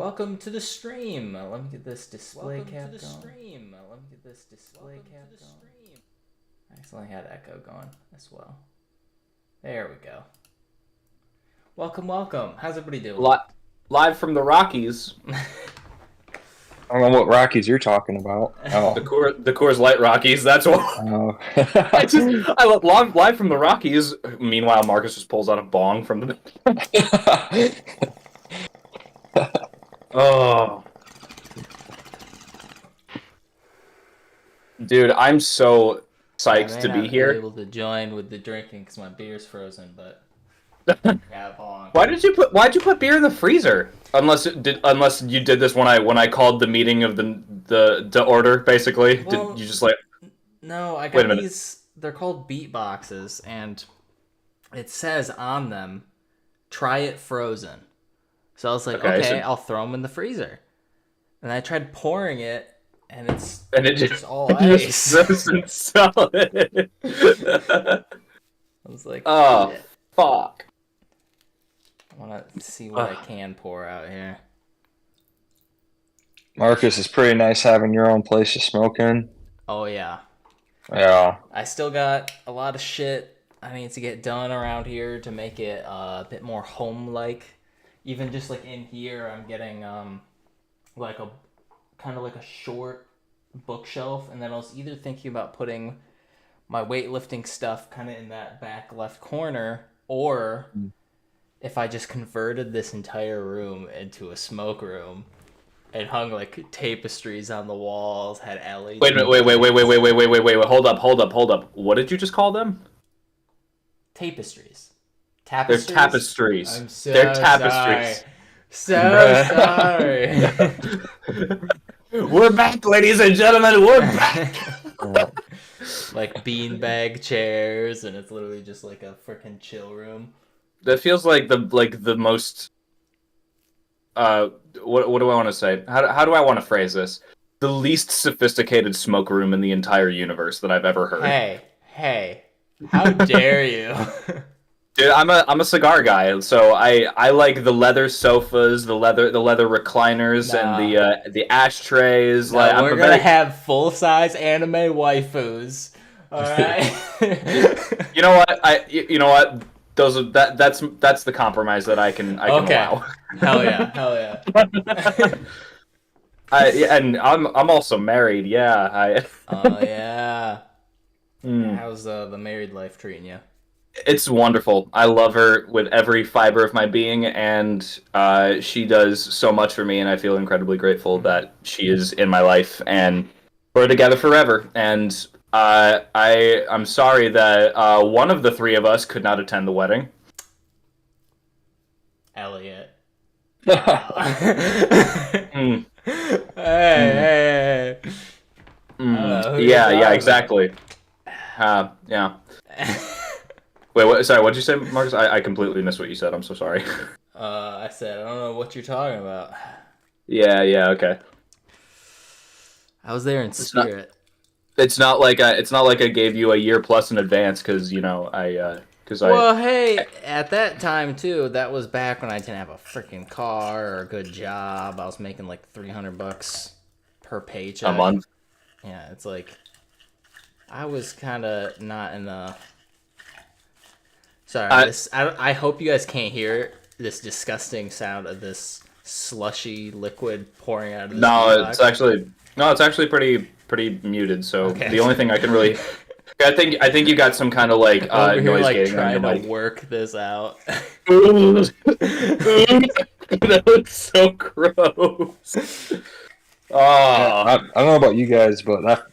Welcome to the stream. Let me get this display Welcome cap to the going. stream. Let me get this display Welcome cap to the going. stream. I accidentally had echo going as well. There we go. Welcome. How's everybody doing? Live from the Rockies. I don't know what Rockies you're talking about. Oh. The Coors Light Rockies. That's what. Oh. I love live from the Rockies. Meanwhile, Marcus just pulls out a bong from the. Oh, dude, I'm so psyched to be here. Able to join with the drinking because my beer's frozen, but yeah, bong. Why'd you put beer in the freezer? Unless you did this when I called the meeting of the order, basically. Well, did you just like? No, I Wait a got minute. these. They're called beat boxes, and it says on them, "Try it frozen." So I was like, okay, I'll throw them in the freezer. And I tried pouring it, and it just all ice. Doesn't solid. I was like, Oh, shit. fuck. I want to see what I can pour out here. Marcus, it's pretty nice having your own place to smoke in. Oh, yeah. Yeah. I still got a lot of shit I need to get done around here to make it a bit more home-like. Even just like in here, I'm getting like a kind of like a short bookshelf, and then I was either thinking about putting my weightlifting stuff kind of in that back left corner, or if I just converted this entire room into a smoke room and hung like tapestries on the walls, had LED. Wait a minute, wait, hold up. What did you just call them? Tapestries. They're tapestries. I'm so They're tapestries. Sorry. We're back, ladies and gentlemen, we're back! Like beanbag chairs, and it's literally just like a freaking chill room. That feels like the most what do I want to say? How do I want to phrase this? The least sophisticated smoke room in the entire universe that I've ever heard. Hey, how dare you? Dude, I'm a cigar guy, so I like the leather sofas, the leather recliners, and the ashtrays. No, like we're gonna have full size anime waifus. All right. You know what? You know what? That's the compromise that I can allow. Hell yeah. And I'm also married. Yeah. Oh yeah. How's the married life treating you? It's wonderful. I love her with every fiber of my being, and she does so much for me, and I feel incredibly grateful that she is in my life, and we're together forever. And I'm sorry that one of the three of us could not attend the wedding. Elliot. Mm. Hey. Yeah, exactly. Yeah. Wait, what? Sorry, what did you say, Marcus? I completely missed what you said. I'm so sorry. I said I don't know what you're talking about. Yeah, okay. I was there in spirit. It's not like I gave you a year plus in advance because Well, hey, at that time too, that was back when I didn't have a freaking car or a good job. I was making like $300 per paycheck a month. Yeah, it's like I was kind of not in the. Sorry, I hope you guys can't hear this disgusting sound of this slushy liquid pouring out of this. It's actually pretty muted. So okay. The only thing I can really, I think you got some kind of like over here, noise like gating trying on to your work this out. That looks so gross. Oh, I don't know about you guys, but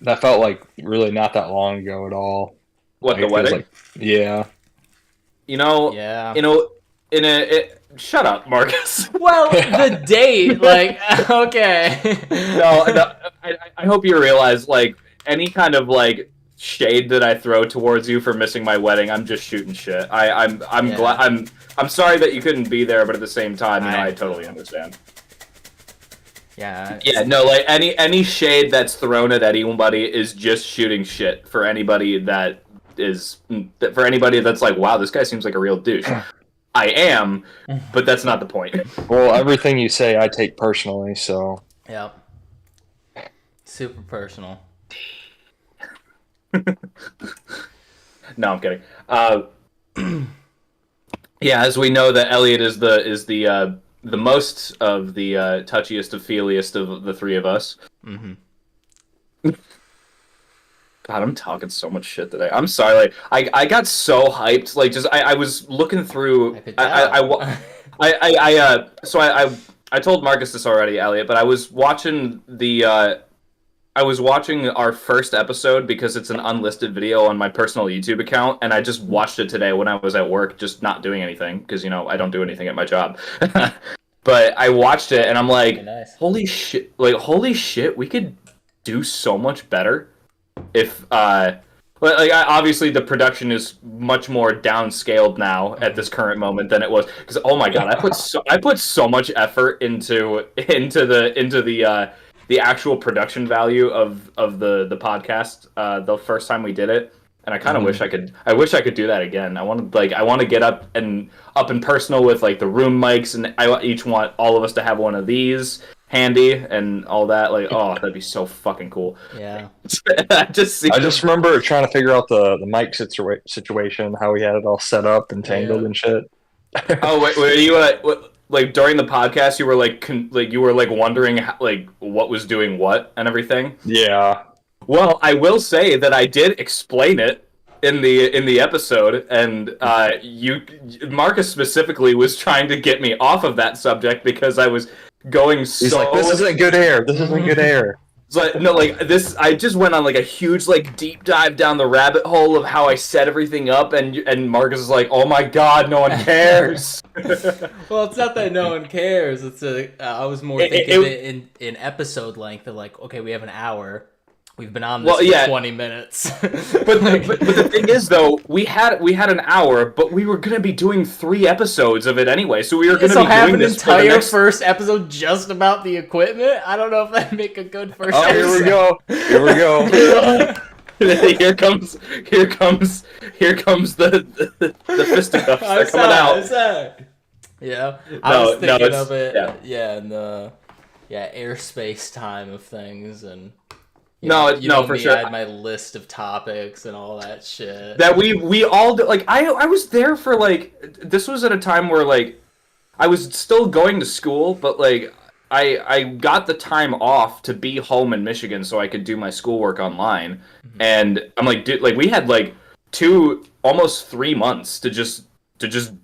that felt like really not that long ago at all. What, the wedding? Like, yeah. Yeah. Shut up, Marcus. Well, the date, like, okay. No, I hope you realize, like, any kind of like shade that I throw towards you for missing my wedding, I'm just shooting shit. I'm glad. I'm sorry that you couldn't be there, but at the same time, I totally understand. Yeah. Yeah, no, like any shade that's thrown at anybody is just shooting shit for anybody that's like, wow, this guy seems like a real douche. I am, but that's not the point. Well, everything you say, I take personally. So Yep. Super personal. No, I'm kidding. Yeah, as we know that Elliot is the most of the touchiest of feeliest of the three of us. Mm-hmm. God, I'm talking so much shit today. I'm sorry. Like, I got so hyped. Like, just I was looking through. I could tell. I told Marcus this already, Elliot, but I was watching our first episode because it's an unlisted video on my personal YouTube account, and I just watched it today when I was at work, just not doing anything because I don't do anything at my job. But I watched it and I'm like, Nice. holy shit! We could do so much better if obviously the production is much more downscaled now at this current moment than it was, because oh my god, I put so much effort into the actual production value of the podcast the first time we did it, and I kind of wish I could do that again. I want to get up and personal with like the room mics, and I each want all of us to have one of these handy and all that. Like, oh, that'd be so fucking cool. Yeah. I just remember trying to figure out the mic situation, how we had it all set up and tangled and shit. Oh, wait, were you like during the podcast? You were like wondering like what was doing what and everything. Yeah. Well, I will say that I did explain it in the episode, and Marcus specifically was trying to get me off of that subject because I was going He's like, this isn't good air. This isn't good air. So, no, like this, I just went on like a huge like deep dive down the rabbit hole of how I set everything up, and Marcus is like, "Oh my god, no one cares." Well, it's not that no one cares. It's I was more thinking of it in episode length of like, okay, we have an hour. We've been on this for 20 minutes. but the thing is, though, we had an hour, but we were gonna be doing 3 episodes of it anyway, so we were gonna be have doing an this entire first episode just about the equipment. I don't know if that'd make a good first. Oh, episode. here we go. here comes the fisticuffs. They're coming out. Yeah, I was thinking of it. Yeah, in the airspace time of things, and for sure. I had my list of topics and all that shit. That we all do, like I was there for like, this was at a time where like I was still going to school, but like I got the time off to be home in Michigan so I could do my schoolwork online. Mm-hmm. And I'm like, dude, like we had like almost 3 months to just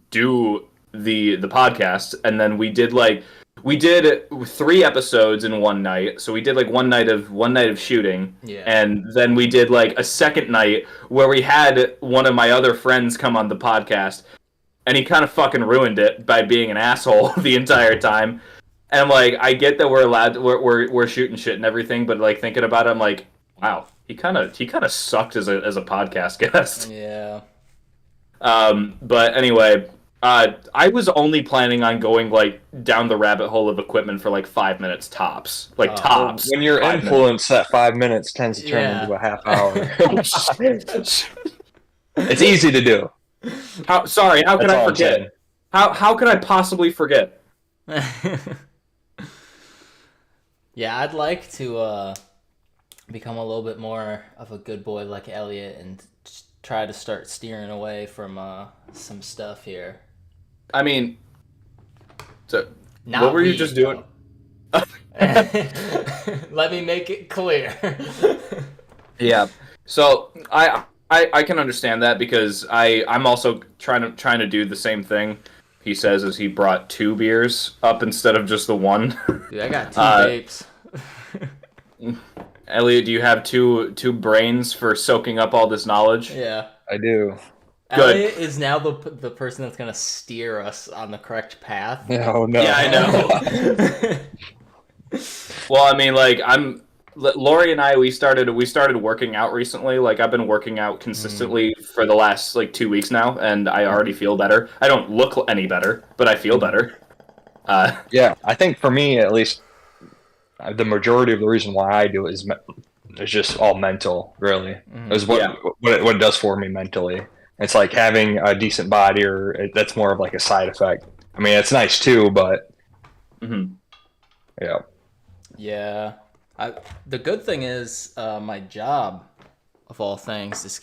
do the podcast, and then we did 3 episodes in one night. So we did like one night of shooting, and then we did like a second night where we had one of my other friends come on the podcast, and he kind of fucking ruined it by being an asshole the entire time. And I'm like, I get that we're shooting shit and everything, but like thinking about it, I'm like, wow, he kind of sucked as a podcast guest. Yeah. But anyway. I was only planning on going like down the rabbit hole of equipment for like 5 minutes tops, tops. When you're influenced, that 5 minutes tends to turn into a half hour. It's easy to do. How could I forget? How could I possibly forget? Yeah, I'd like to become a little bit more of a good boy like Elliot and try to start steering away from some stuff here. I mean, so what were you just doing? Let me make it clear. Yeah. So I can understand that, because I'm also trying to do the same thing. He says as he brought 2 beers up instead of just the one. Dude, I got 2 vapes. Elliot, do you have two brains for soaking up all this knowledge? Yeah, I do. Good. Elliot is now the person that's gonna steer us on the correct path. No. Yeah, I know. Well, I mean, like Lori and I, we started working out recently. Like I've been working out consistently for the last like 2 weeks now, and I already feel better. I don't look any better, but I feel better. Yeah, I think for me at least, the majority of the reason why I do it is just all mental, really. Is what it does for me mentally. It's like having a decent body, or that's more of like a side effect. I mean, it's nice too, but Mhm. yeah. Yeah. The good thing is my job, of all things, is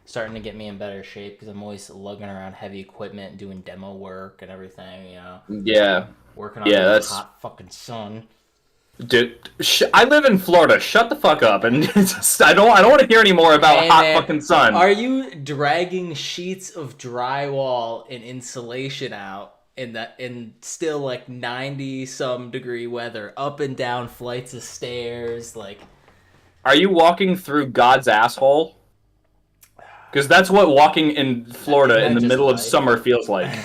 starting to get me in better shape because I'm always lugging around heavy equipment, doing demo work and everything, Yeah. working Yeah, under the that's hot fucking sun. dude. I live in Florida. Shut the fuck up, and I don't want to hear any more about Hey, hot man, fucking sun. are you dragging sheets of drywall and insulation out in still like 90 some degree weather, up and down flights of stairs, like Are you walking through God's asshole? Because that's what walking in Florida Isn't in that the just middle of life? summer feels like.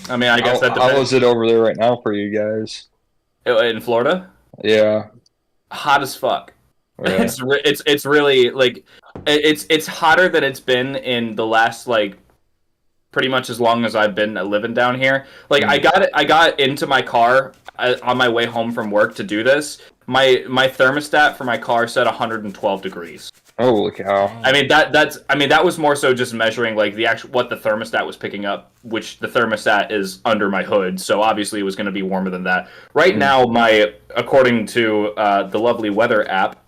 I mean, I guess that How depends. is it over there right now for you guys? In Florida, Yeah. hot as fuck. Really? It's really like it's hotter than it's been in the last like pretty much as long as I've been living down here. Like I got into my car on my way home from work to do this. My thermostat for my car said 112 degrees. Holy cow. I mean that was more so just measuring like the actual what the thermostat was picking up, which the thermostat is under my hood, so obviously it was going to be warmer than that. Right now, according to the lovely weather app,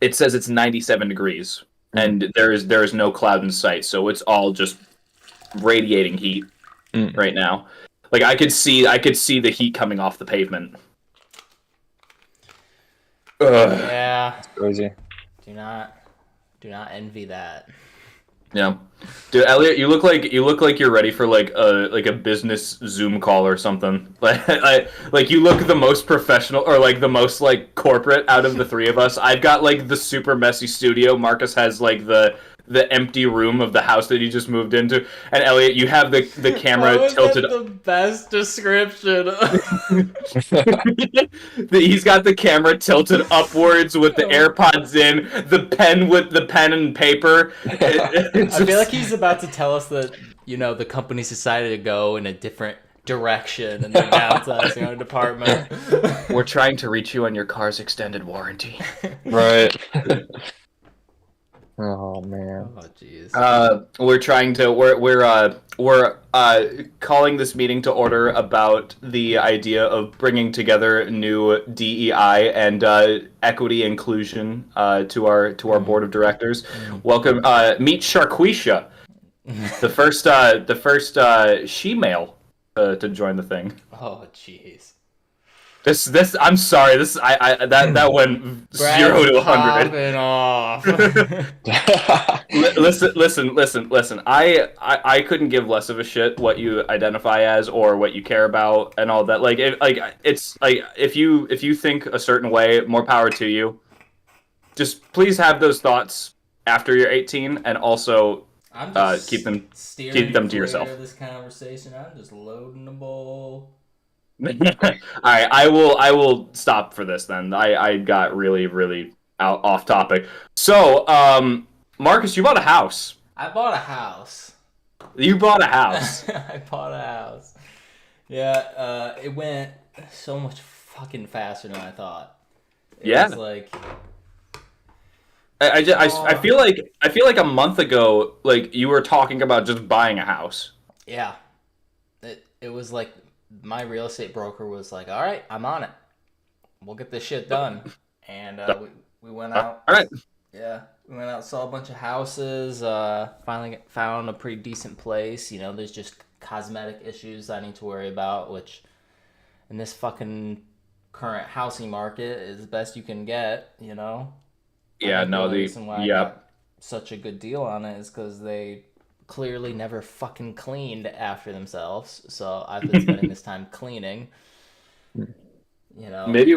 it says it's 97 degrees, and there is no cloud in sight, so it's all just radiating heat right now. Like I could see the heat coming off the pavement. Ugh. yeah. Crazy. Do not envy that. Yeah, dude, Elliot, you look like you're ready for like a business Zoom call or something. Like you look the most professional or like the most like corporate out of the three of us. I've got like the super messy studio. Marcus has like the empty room of the house that he just moved into. And Elliot, you have the camera tilted. The best description. He's got the camera tilted upwards with the AirPods in, the pen and paper. I feel like he's about to tell us that the company's decided to go in a different direction and they're downsizing our department. We're trying to reach you on your car's extended warranty. Right. Oh man. Oh jeez. We're calling this meeting to order about the idea of bringing together new DEI and equity inclusion to our board of directors. Welcome, meet Sharquisha, the first she-male to join the thing. Oh jeez. This I'm sorry. That went 0 to 100. Off. Listen. I couldn't give less of a shit what you identify as or what you care about and all that. It's like if you think a certain way, more power to you. Just please have those thoughts after you're 18, and also I'm just keep them to yourself. This conversation. I'm just loading the bowl. All right, I will stop for this then. I got really off topic. So, Marcus, you bought a house. I bought a house. You bought a house. I bought a house. Yeah, it went so much fucking faster than I thought. It was like I feel like a month ago, like you were talking about just buying a house. Yeah, it was like my real estate broker was like, "All right, I'm on it. We'll get this shit done." And we went out. All right. Yeah, we went out, saw a bunch of houses. Finally found a pretty decent place. There's just cosmetic issues I need to worry about, which in this fucking current housing market is the best you can get. Yeah, no, the reason why I got such a good deal on it is because they clearly never fucking cleaned after themselves. So I've been spending this time cleaning. Maybe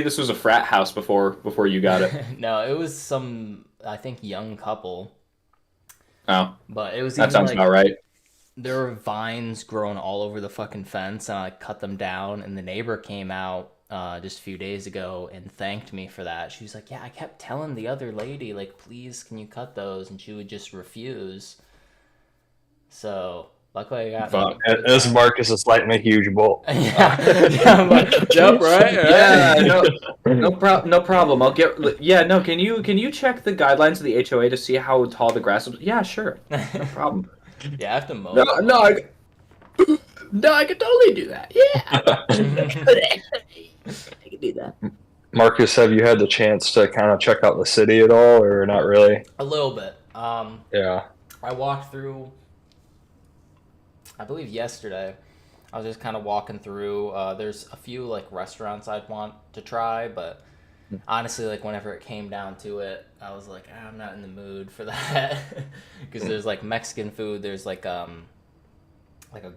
this was a frat house before you got it. No, it was some, I think, young couple. Oh, but it was that sounds about right. There were vines growing all over the fucking fence, and I cut them down. And the neighbor came out just a few days ago and thanked me for that. She was like, "Yeah, I kept telling the other lady, like, please, can you cut those?" And she would just refuse. So Luckily, I got Fuck. This Marcus is lighting a huge bolt. yeah, I'm like, yep, right. Yeah, no problem. I'll get. Yeah, no. Can you check the guidelines of the HOA to see how tall the grass is? Yeah, sure. No problem. Yeah, I have to mow. No, I could totally do that. Yeah, I could do that. Marcus, have you had the chance to kind of check out the city at all, or not really? A little bit. Yeah. I walked through. I believe yesterday, I was just kind of walking through. There's a few like restaurants I'd want to try, but honestly, like whenever it came down to it, I was like, I'm not in the mood for that. Because there's like Mexican food. There's like a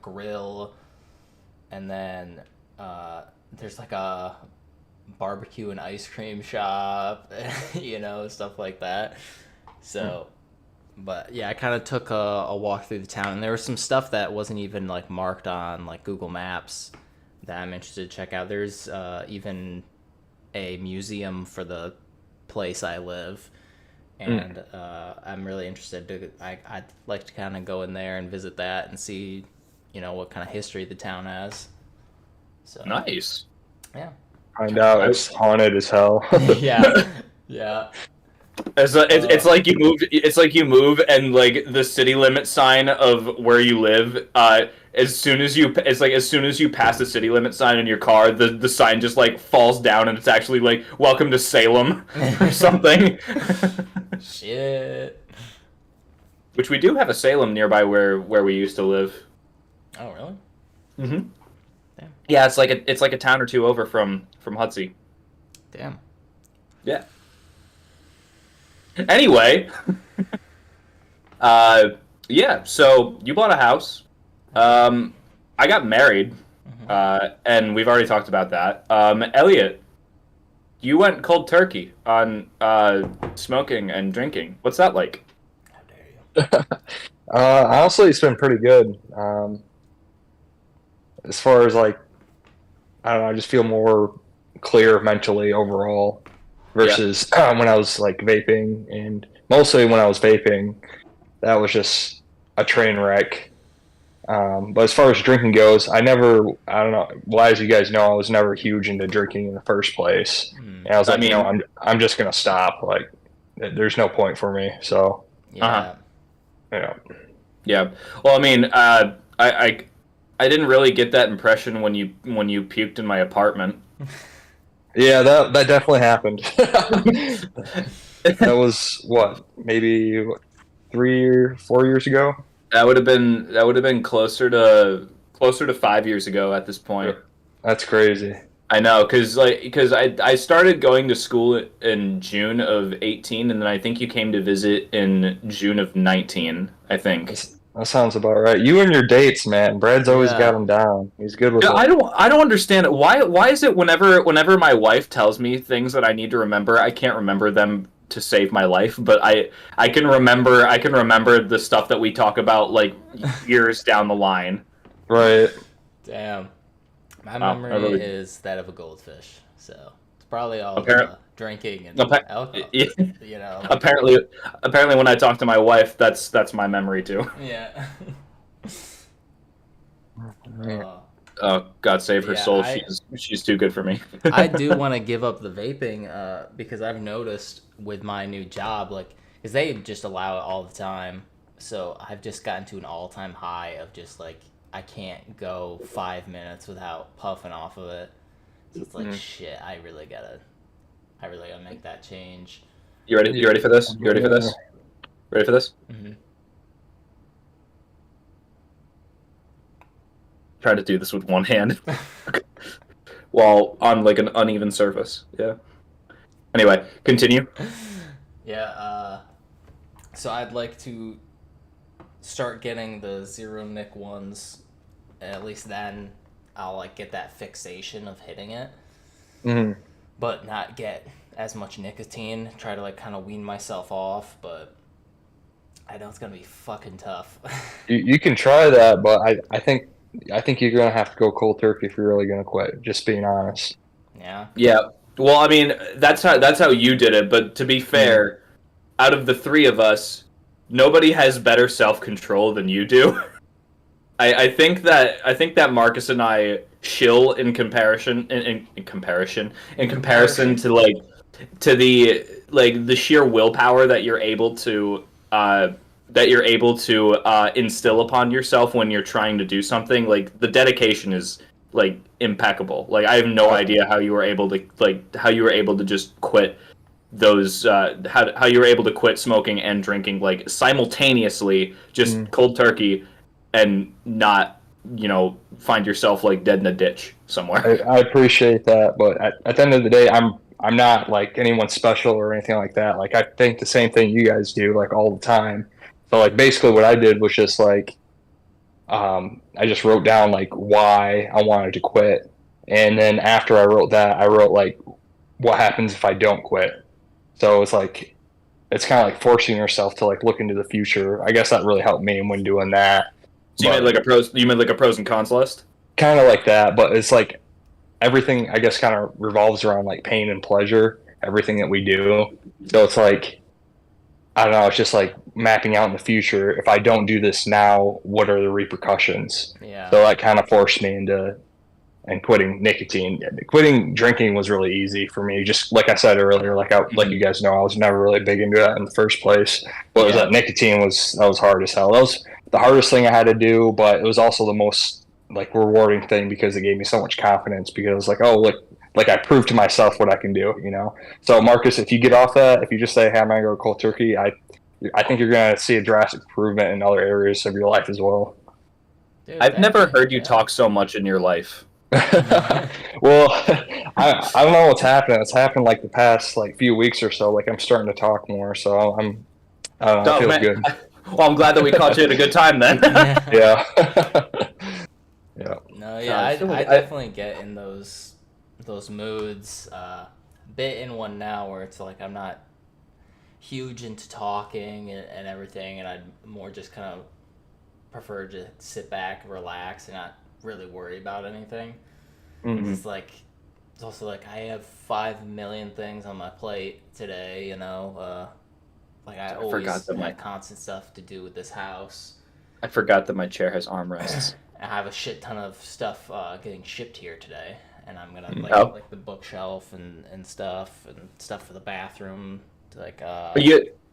grill, and then there's like a barbecue and ice cream shop, stuff like that. So. But yeah, I kind of took a walk through the town, and there was some stuff that wasn't even like marked on like Google Maps that I'm interested to check out. There's even a museum for the place I live, and I'm really interested to. I'd like to kind of go in there and visit that and see, what kind of history the town has. So Nice. Yeah. Find out it's haunted as hell. Yeah. It's like you move. It's like you move, and like the city limit sign of where you live. As soon as you pass the city limit sign in your car, the sign just like falls down, and it's actually like "Welcome to Salem" or something. Shit. Which we do have a Salem nearby where we used to live. Oh really? Mm-hmm. Damn. Yeah, it's like a town or two over from Hudsey. Damn. Yeah. Anyway, yeah. So you bought a house. I got married, and we've already talked about that. Elliot, you went cold turkey on smoking and drinking. What's that like? How dare you? Honestly, it's been pretty good. As far as like, I don't know, I just feel more clear mentally overall versus when I was like vaping, and mostly when I was vaping, that was just a train wreck. But as far as drinking goes, I don't know. Well, as you guys know, I was never huge into drinking in the first place. And I was like, I'm just gonna stop. Like, there's no point for me. So, Yeah. Yeah. Well, I mean, I didn't really get that impression when you puked in my apartment. Yeah, that definitely happened. That was maybe 3 or 4 years ago. That would have been closer to 5 years ago at this point. That's crazy. I know, because I started going to school in June of 18, and then I think you came to visit in June of 19. I think. That sounds about right. You and your dates, man. Brad's always got them down. He's good with it. I don't understand it. Why is it whenever my wife tells me things that I need to remember, I can't remember them to save my life, but I can remember the stuff that we talk about like years down the line. Right. Damn. My memory is that of a goldfish, so it's probably all drinking and alcohol. Yeah. Apparently, when I talk to my wife, that's my memory too. Yeah. Oh, God save her soul. She's too good for me. I do want to give up the vaping because I've noticed with my new job, like, because they just allow it all the time. So I've just gotten to an all-time high of just like I can't go 5 minutes without puffing off of it. So it's like shit. I really gotta make that change. You ready? You ready for this? Ready for this? Mm-hmm. Try to do this with one hand while on like an uneven surface. Yeah. Anyway, continue. Yeah. So I'd like to start getting the zero nic ones. At least then I'll like get that fixation of hitting it, but not get as much nicotine. Try to like kind of wean myself off, but I know it's gonna be fucking tough. You can try that, but I think you're gonna have to go cold turkey if you're really gonna quit. Just being honest. Yeah. Yeah. Well, I mean, that's how you did it. But to be fair, out of the three of us, nobody has better self-control than you do. I think that Marcus and I chill in comparison in comparison to like to the sheer willpower uh that you're able to instill upon yourself when you're trying to do something. Like the dedication is like impeccable. Like I have no idea how you were able to just quit those how you were able to quit smoking and drinking like simultaneously, just cold turkey, and not find yourself like dead in a ditch somewhere. I appreciate that, but at the end of the day, I'm not like anyone special or anything like that. Like I think the same thing you guys do, like all the time. So like basically, what I did was just like I just wrote down like why I wanted to quit, and then after I wrote that, I wrote like what happens if I don't quit. So it's like it's kind of like forcing yourself to like look into the future. I guess that really helped me when doing that. So you made like a pros and cons list? Kind of like that, but it's like everything I guess kind of revolves around like pain and pleasure, everything that we do. So it's like I don't know, it's just like mapping out in the future. If I don't do this now, what are the repercussions? Yeah. So that kind of forced me into and quitting nicotine. Quitting drinking was really easy for me. Just like I said earlier, like you guys know, I was never really big into that in the first place. But it was that nicotine was hard as hell. That was the hardest thing I had to do, but it was also the most like rewarding thing because it gave me so much confidence because it was like, oh, look, like I proved to myself what I can do, you know? So Marcus, if you get off that, if you just say, hey, I'm going to go cold turkey, I think you're going to see a drastic improvement in other areas of your life as well. Dude, I've never heard you talk so much in your life. Well, I don't know what's happening. It's happened like the past like few weeks or so. Like I'm starting to talk more, so I don't know, it feels good. Well, I'm glad that we caught you at a good time then. Yeah. Yeah. No, yeah, I definitely get in those moods. Bit in one now where it's like I'm not huge into talking and everything, and I'd more just kind of prefer to sit back, relax, and not really worry about anything. Mm-hmm. It's also like I have 5 million things on my plate today, you know. Like I always have constant stuff to do with this house. I forgot that my chair has armrests. I have a shit ton of stuff getting shipped here today, and I'm gonna like the bookshelf and stuff for the bathroom. Like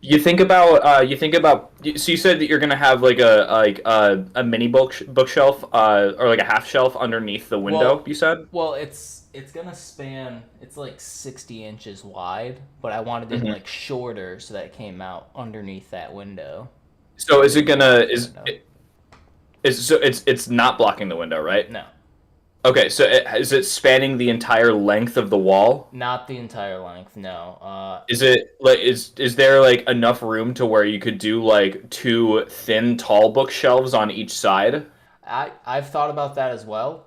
you think about so you said that you're gonna have like a mini bookshelf or like a half shelf underneath the window. You said. Well, it's gonna span. It's like 60 inches wide, but I wanted it like shorter so that it came out underneath that window. So is it gonna it's not blocking the window, right? No. Okay, so is it spanning the entire length of the wall? Not the entire length, no. Is it like is there like enough room to where you could do like 2 thin, tall bookshelves on each side? I've thought about that as well.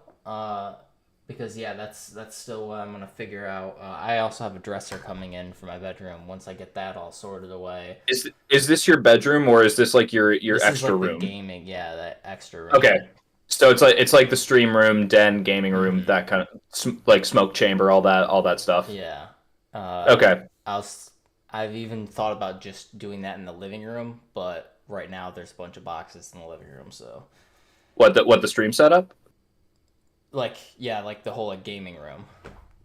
Because that's still what I'm gonna figure out. I also have a dresser coming in for my bedroom. Once I get that all sorted away. Is this your bedroom or is this like your this extra is like room? The gaming, yeah, that extra room. Okay, so it's like the stream room, den, gaming room, that kind of like smoke chamber, all that stuff. Yeah. Okay. I've even thought about just doing that in the living room, but right now there's a bunch of boxes in the living room, so. What the stream setup? Like the whole like gaming room.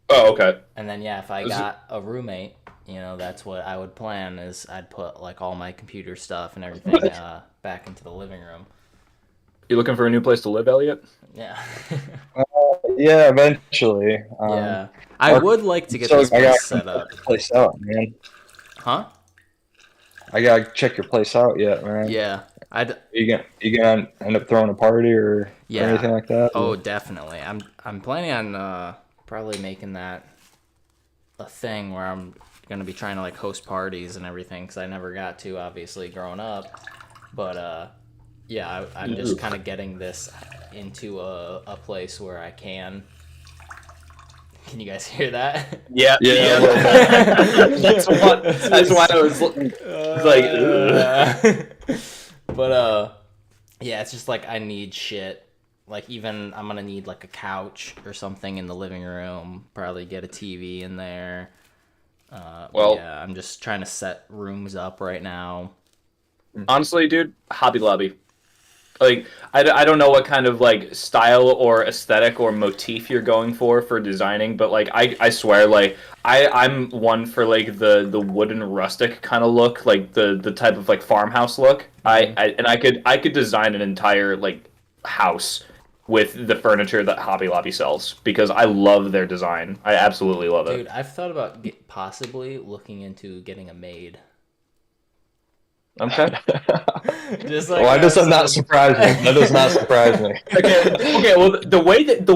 Oh, okay. And then if I got a roommate, that's what I would plan is I'd put like all my computer stuff and everything back into the living room. You looking for a new place to live, Elliot? Yeah. Yeah, eventually. Yeah, I would like to get this place set up. Place out, man. Huh? I gotta check your place out yet, man. Yeah. You gonna end up throwing a party or anything like that? Oh, definitely. I'm planning on probably making that a thing where I'm gonna be trying to like host parties and everything because I never got to obviously growing up, but I'm just kind of getting this into a place where I can. Can you guys hear that? Yeah. That's why I was like. But it's just like I need shit. Like even I'm gonna need like a couch or something in the living room. Probably get a TV in there. I'm just trying to set rooms up right now. Honestly, dude, Hobby Lobby. like I don't know what kind of like style or aesthetic or motif you're going for designing, but like I swear like I'm one for like the wooden rustic kind of look, like the type of like farmhouse look. I could design an entire like house with the furniture that Hobby Lobby sells because I love their design. I absolutely love it. Dude, I've thought about possibly looking into getting a maid. Okay. Just like Why does that not surprise me? That does not surprise me. Okay. Well, the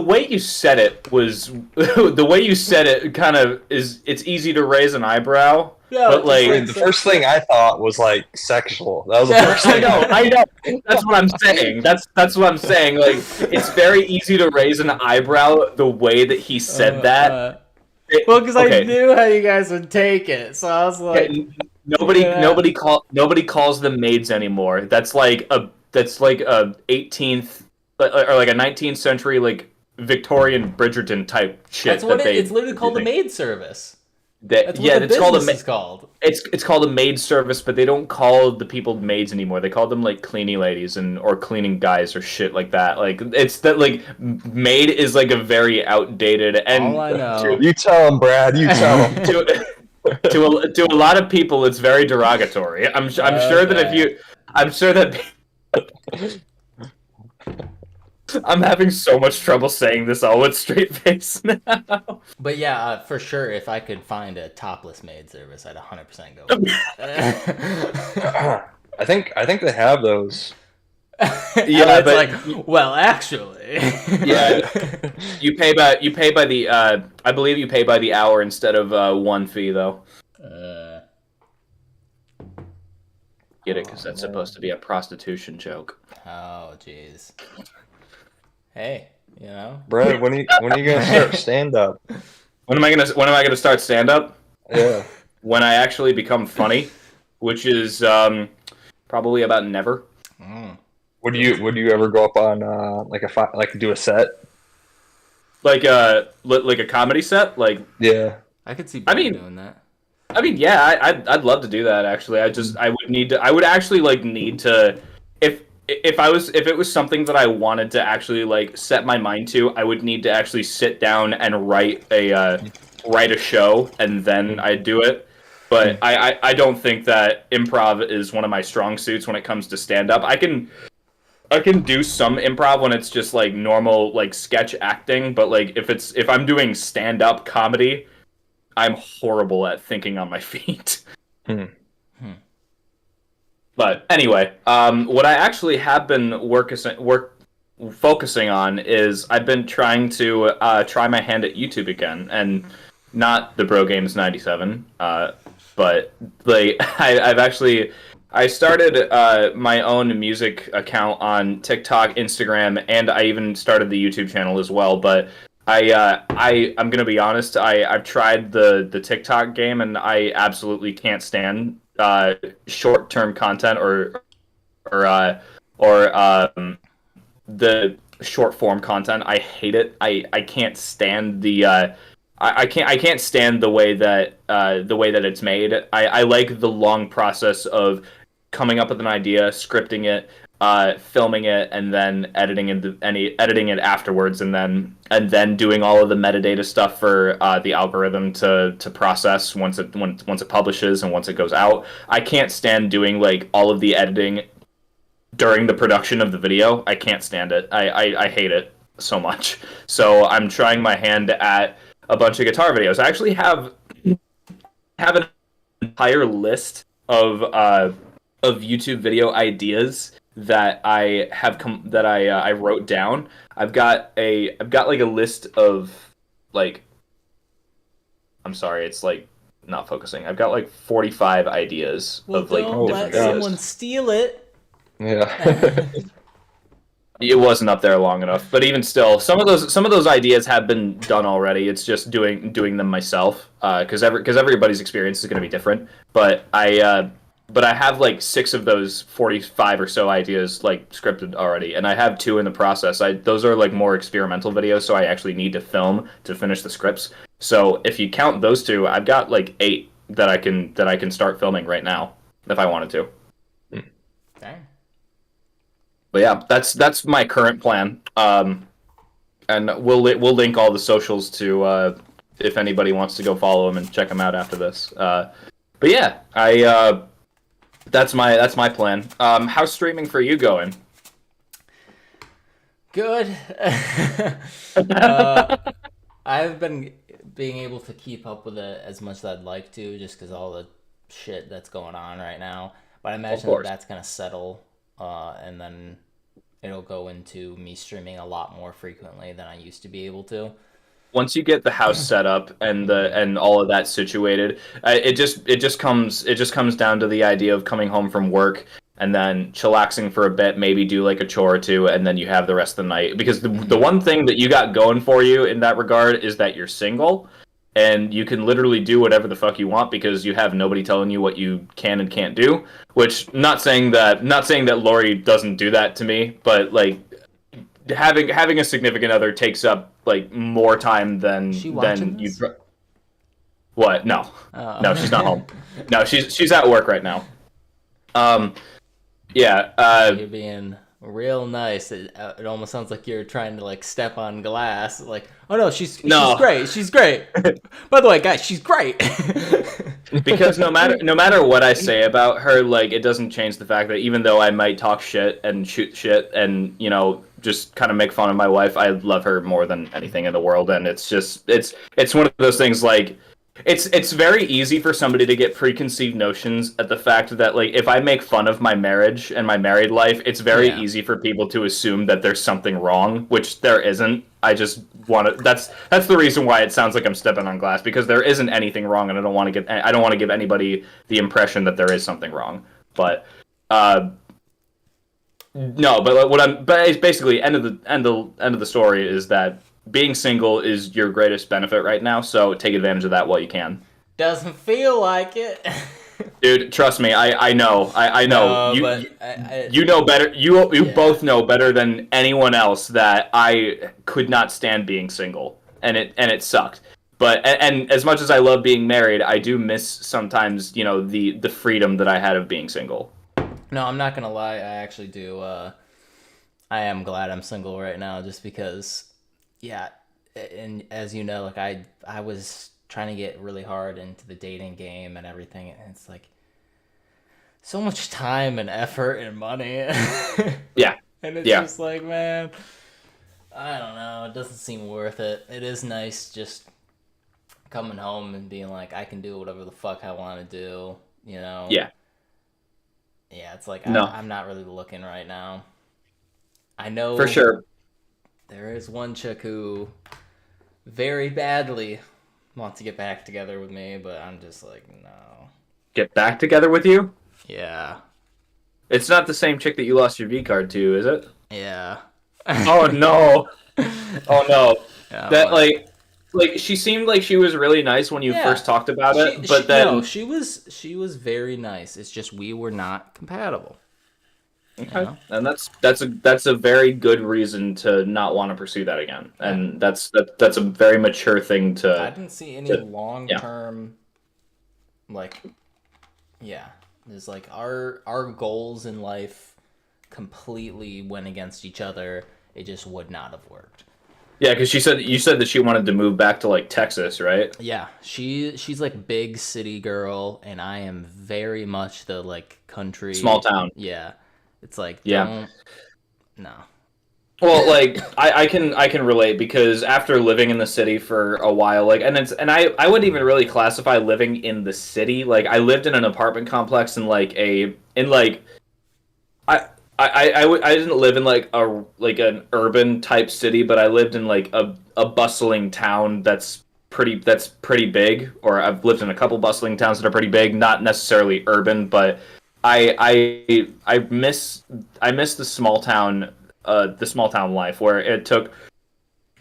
way you said it was the way you said it kind of is. It's easy to raise an eyebrow, Yeah, but like The first thing I thought was like sexual. That was the first I thing. know. That's what I'm saying. That's what I'm saying. Like it's very easy to raise an eyebrow the way that he said that. Well, because Okay. I knew how you guys would take it, so I was like, Okay, Yeah. nobody calls them maids anymore. That's like a 18th or like a 19th century like Victorian Bridgerton type shit. that's what that it's literally called the using. maid service. That, That's what yeah, the it's called a business is called. it's called a maid service, but they don't call the people maids anymore. They call them like cleaning ladies or cleaning guys or shit like that. Like it's that like maid is like a very outdated and All I know. You tell him, Brad. You tell him. to a lot of people it's very derogatory. I'm sure that I'm sure that I'm having so much trouble saying this all with straight face now. But yeah, for sure, if I could find a topless maid service, I'd 100% go for it. I think they have those. Yeah, It's but like, well, actually. yeah, you pay by the I believe you pay by the hour instead of one fee though. Get it? Because that's supposed to be a prostitution joke. Oh, jeez. Hey, you know? Brad, when are you gonna start stand up? When am I gonna start stand up? Yeah. When I actually become funny, which is probably about never. Would you ever go up on like do a set? Like a comedy set, like Yeah. I could see mean- doing that. I mean, yeah, I'd love to do that. Actually, I would actually like need to, if it was something that I wanted to actually like set my mind to, I would need to actually sit down and write a show and then I'd do it. But I don't think that improv is one of my strong suits when it comes to stand up. I can do some improv when it's just like normal like sketch acting, but like if I'm doing stand up comedy, I'm horrible at thinking on my feet. But anyway, what I actually have been focusing on is I've been trying to try my hand at YouTube again, and not the Bro Games 97, but like I started my own music account on TikTok, Instagram, and I even started the YouTube channel as well. But I'm gonna be honest. I've tried the TikTok game, and I absolutely can't stand short-term content or the short-form content. I hate it. I can't stand the I can't stand the way that it's made. I like the long process of coming up with an idea, scripting it, filming it, and then editing it afterwards, and then doing all of the metadata stuff for the algorithm to process once it publishes and once it goes out. I can't stand doing like all of the editing during the production of the video. I can't stand it. I hate it so much. So I'm trying my hand at a bunch of guitar videos. I actually have an entire list of YouTube video ideas that I have I wrote down. I've got like a list of like, I'm sorry, it's like not focusing. I've got like 45 ideas of like don't different let videos. someone steal it. Yeah. It wasn't up there long enough, but even still, some of those ideas have been done already. It's just doing them myself, because everybody's experience is going to be different. But I have like 6 of those 45 or so ideas like scripted already, and I have 2 in the process. Those are like more experimental videos, so I actually need to film to finish the scripts. So if you count those 2, I've got like 8 that I can start filming right now if I wanted to. Dang. But yeah, that's my current plan. And we'll link all the socials to if anybody wants to go follow him and check him out after this. But yeah, I that's my plan. How's streaming for you going? Good. I've been being able to keep up with it as much as I'd like to, just because all the shit that's going on right now. But I imagine that's gonna settle, and then it'll go into me streaming a lot more frequently than I used to be able to. Once you get the house set up and all of that situated, it just comes down to the idea of coming home from work and then chillaxing for a bit, maybe do like a chore or two, and then you have the rest of the night. Because the one thing that you got going for you in that regard is that you're single, and you can literally do whatever the fuck you want because you have nobody telling you what you can and can't do. Which not saying that Lori doesn't do that to me, but like having a significant other takes up like more time than you. What? No, no, she's not home. No, she's at work right now. Yeah. You're being real nice. It almost sounds like you're trying to like step on glass. Like, oh no, she's great. She's great. By the way, guys, she's great. Because no matter what I say about her, like it doesn't change the fact that even though I might talk shit and shoot shit and just kind of make fun of my wife, I love her more than anything in the world, and it's one of those things like. It's very easy for somebody to get preconceived notions at the fact that like if I make fun of my marriage and my married life, it's very easy for people to assume that there's something wrong, which there isn't. I just want to. That's the reason why it sounds like I'm stepping on glass, because there isn't anything wrong, and I don't want to give anybody the impression that there is something wrong. But no, but it's basically end of the story is that being single is your greatest benefit right now, so take advantage of that while you can. Doesn't feel like it. Dude, trust me, I know. I know. You know better. You both know better than anyone else that I could not stand being single, and it sucked. But and as much as I love being married, I do miss sometimes, the freedom that I had of being single. No, I'm not gonna lie. I actually do. I am glad I'm single right now, just because. Yeah, and as you know, like I was trying to get really hard into the dating game and everything, and it's like so much time and effort and money. Yeah. And it's just like, man, I don't know, it doesn't seem worth it. It is nice just coming home and being like, I can do whatever the fuck I want to do, Yeah. Yeah, it's like, no. I'm not really looking right now. I know... For sure. There is one chick who very badly wants to get back together with me, but I'm just like, no. Get back together with you? Yeah. It's not the same chick that you lost your V card to, is it? Yeah. Oh no. Oh no. Yeah, that like she seemed like she was really nice when you first talked about it, but then no, she was very nice. It's just we were not compatible. Okay, and that's a very good reason to not want to pursue that again, and that's a very mature thing to. I didn't see any long term, there's like our goals in life completely went against each other. It just would not have worked. Yeah, because you said that she wanted to move back to like Texas, right? Yeah, she's like big city girl, and I am very much the like country small town. Yeah. It's like, no. Well, like I can relate, because after living in the city for a while, like I wouldn't even really classify living in the city. Like I lived in an apartment complex I didn't live in like an urban type city, but I lived in like a bustling town that's pretty big, or I've lived in a couple bustling towns that are pretty big, not necessarily urban, but I miss the small town life where it took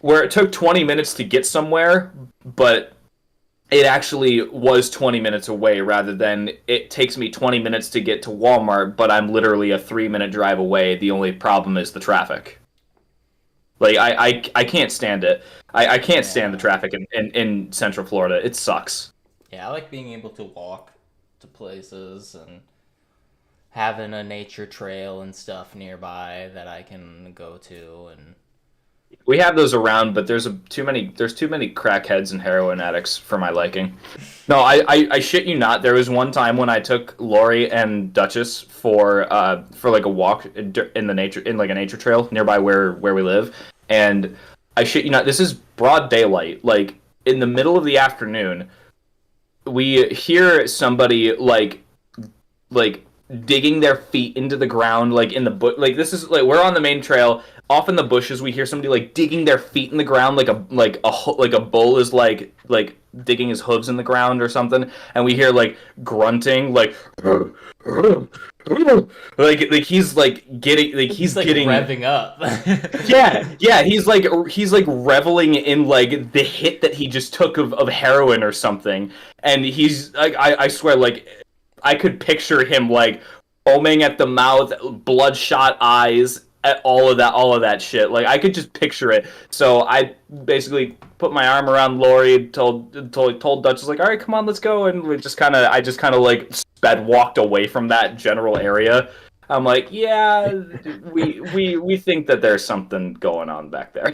20 minutes to get somewhere, but it actually was 20 minutes away, rather than it takes me 20 minutes to get to Walmart, but I'm literally a 3-minute drive away. The only problem is the traffic. Like I can't stand it. I can't stand the traffic in Central Florida. It sucks. Yeah, I like being able to walk to places and having a nature trail and stuff nearby that I can go to. And We have those around, but there's too many crackheads and heroin addicts for my liking. No, I shit you not. There was one time when I took Lori and Duchess for like a walk in the nature, in like a nature trail nearby where we live, and I shit you not, this is broad daylight, like in the middle of the afternoon. We hear somebody like digging their feet into the ground, like in the like this is like we're on the main trail. Off in the bushes, we hear somebody like digging their feet in the ground, like a bull is like digging his hooves in the ground or something, and we hear like grunting, like like he's like getting like he's like getting revving up. yeah, he's like reveling in like the hit that he just took of heroin or something, and he's like I swear, like I could picture him like foaming at the mouth, bloodshot eyes, at all of that shit. Like I could just picture it. So I basically put my arm around Lori, told Dutch, like, all right, come on, let's go, and I just kind of like walked away from that general area. I'm like, yeah, we think that there's something going on back there.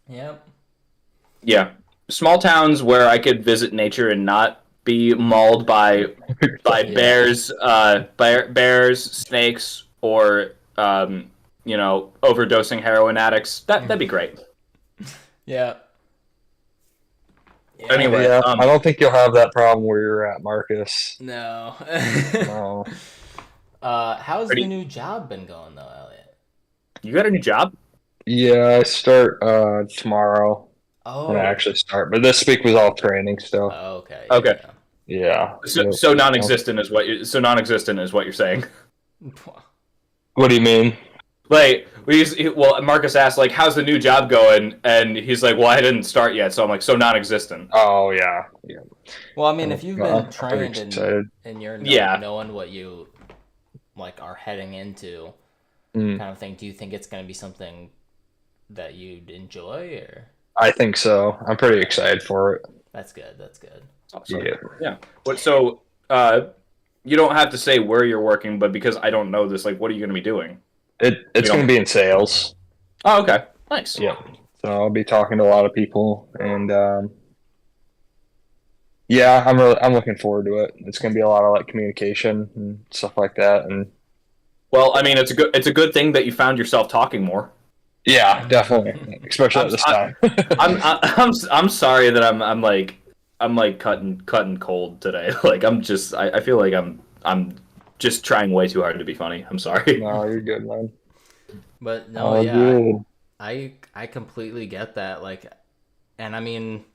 Yep. Yeah, small towns where I could visit nature and not be mauled by bears, snakes, or overdosing heroin addicts. That'd be great. Yeah. Anyway, Yeah, I don't think you'll have that problem where you're at, Marcus. No. No. How's the new job been going though, Elliot? You got a new job? Yeah, I start tomorrow. Oh. When I actually start, but this week was all training stuff. Oh, okay. Okay. Yeah. So non-existent is what you're saying. What do you mean? Like Marcus asked, like, how's the new job going? And he's like, well, I didn't start yet. So I'm like, so non-existent. Oh yeah. Well, I mean, if you've been I'm trained excited. and you're knowing what you like are heading into, kind of thing, do you think it's going to be something that you'd enjoy, or? I think so. I'm pretty excited for it. That's good. That's good. Awesome. Yeah. So you don't have to say where you're working, but because I don't know this, like, what are you going to be doing? It's going to be in sales. Oh, okay. Nice. Yeah. So I'll be talking to a lot of people, and yeah, I'm looking forward to it. It's going to be a lot of like communication and stuff like that, and well, I mean, it's a good thing that you found yourself talking more. yeah, definitely, especially at this time. I'm sorry that I'm like cutting cold today. Like I feel like I'm just trying way too hard to be funny. I'm sorry. No, you're good, man. But no, yeah, good. I completely get that. Like, and I mean,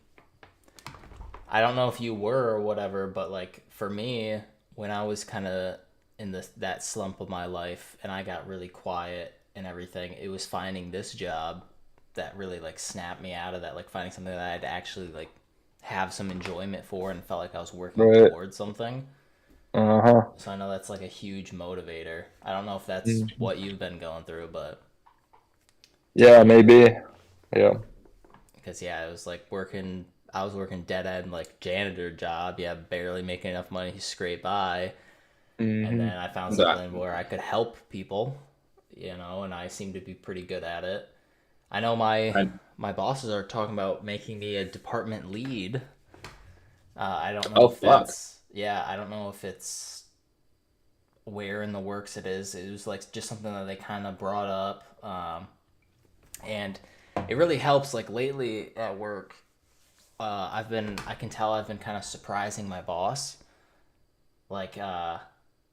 I don't know if you were or whatever, but like for me, when I was kind of in that slump of my life and I got really quiet and everything, it was finding this job that really like snapped me out of that, like finding something that I'd actually like have some enjoyment for and felt like I was working towards something. So I know that's like a huge motivator. I don't know if that's what you've been going through, but yeah, maybe. Yeah. Because yeah, I was working dead end like janitor job. Yeah, barely making enough money to scrape by. And then I found something where I could help people, and I seem to be pretty good at it. I know my bosses are talking about making me a department lead. I don't know I don't know if it's where in the works it is. It was like just something that they kind of brought up. And it really helps. Like lately at work, I can tell I've been kind of surprising my boss. Like,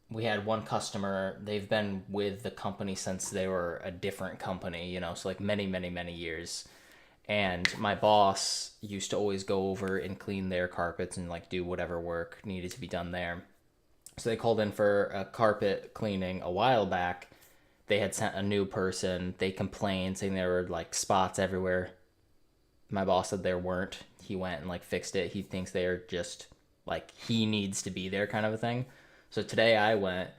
we had one customer, they've been with the company since they were a different company, so like many, many, many years. And my boss used to always go over and clean their carpets and like do whatever work needed to be done there. So they called in for a carpet cleaning a while back. They had sent a new person. They complained saying there were like spots everywhere. My boss said there weren't. He went and like fixed it. He thinks they're just like he needs to be there kind of a thing. So today I went,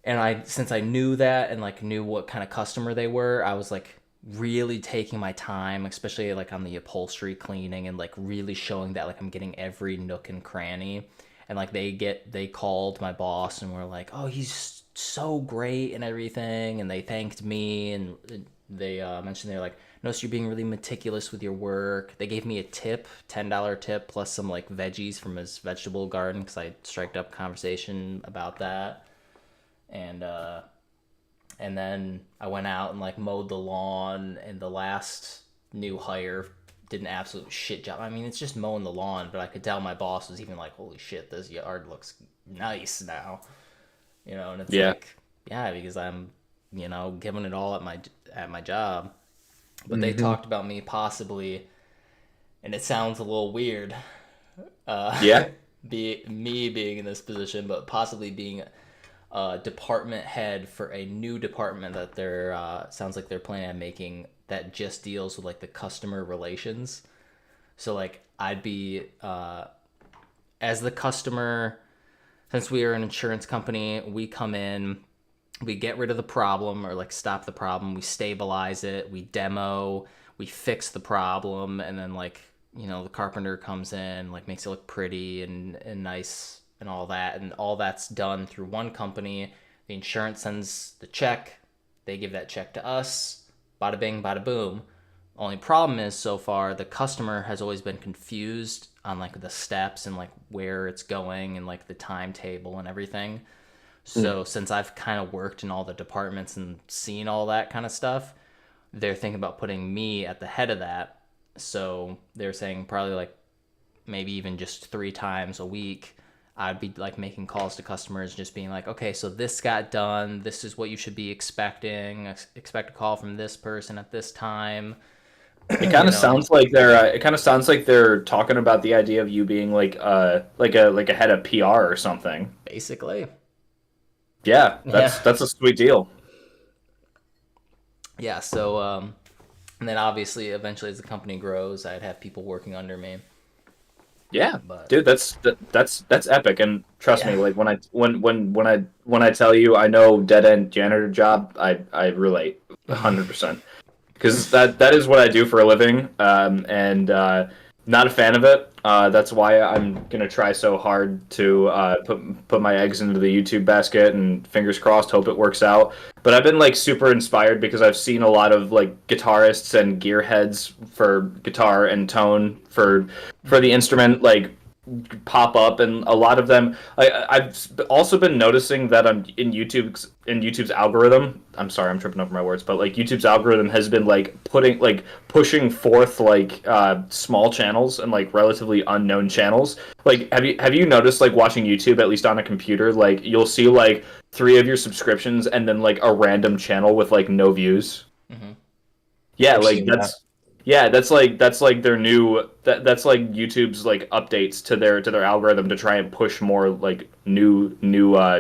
and since I knew that and like knew what kind of customer they were, I was like really taking my time, especially like on the upholstery cleaning, and like really showing that like I'm getting every nook and cranny. and like they called my boss and were like, oh, he's so great and everything, and they thanked me, and they mentioned they're like, notice you're being really meticulous with your work. They gave me a tip, $10 tip plus some like veggies from his vegetable garden because I striked up conversation about that, and then I went out and like mowed the lawn, and the last new hire did an absolute shit job. I mean, it's just mowing the lawn, but I could tell my boss was even like, holy shit, this yard looks nice now. You know, and it's like, yeah, because I'm, you know, giving it all at my job. But they talked about me possibly, and it sounds a little weird. Me being in this position, but possibly being a department head for a new department that they're sounds like they're planning on making that just deals with like the customer relations. So like I'd be as the customer, since we are an insurance company, we come in, we get rid of the problem or like stop the problem, we stabilize it, we demo, we fix the problem, and then like, you know, the carpenter comes in, like makes it look pretty and nice and all that, and all that's done through one company. The insurance sends the check, they give that check to us, bada bing, bada boom. Only problem is so far the customer has always been confused on like the steps and like where it's going and like the timetable and everything. So since I've kind of worked in all the departments and seen all that kind of stuff, they're thinking about putting me at the head of that. So they're saying probably like maybe even just 3 times a week, I'd be like making calls to customers, just being like, okay, so this got done. This is what you should be expecting. Expect a call from this person at this time. It kind of sounds like they're. It kind of sounds like they're talking about the idea of you being like a head of PR or something. Basically. Yeah, that's a sweet deal. Yeah. So, and then obviously, eventually, as the company grows, I'd have people working under me. Yeah, But, dude, that's epic. And trust me, like when I tell you I know dead end janitor job, I relate 100%. Because that is what I do for a living, and not a fan of it. That's why I'm gonna try so hard to put my eggs into the YouTube basket, and fingers crossed, hope it works out. But I've been like super inspired because I've seen a lot of like guitarists and gearheads for guitar and tone for the instrument like pop up, and a lot of them I've also been noticing that I'm in YouTube's algorithm. I'm sorry, I'm tripping over my words, but like YouTube's algorithm has been like pushing forth like small channels and like relatively unknown channels. Like have you noticed, like watching YouTube, at least on a computer, like you'll see like 3 of your subscriptions and then like a random channel with like no views. Yeah, I've like seen that's that. yeah, that's like their new that's like YouTube's like updates to their algorithm to try and push more like new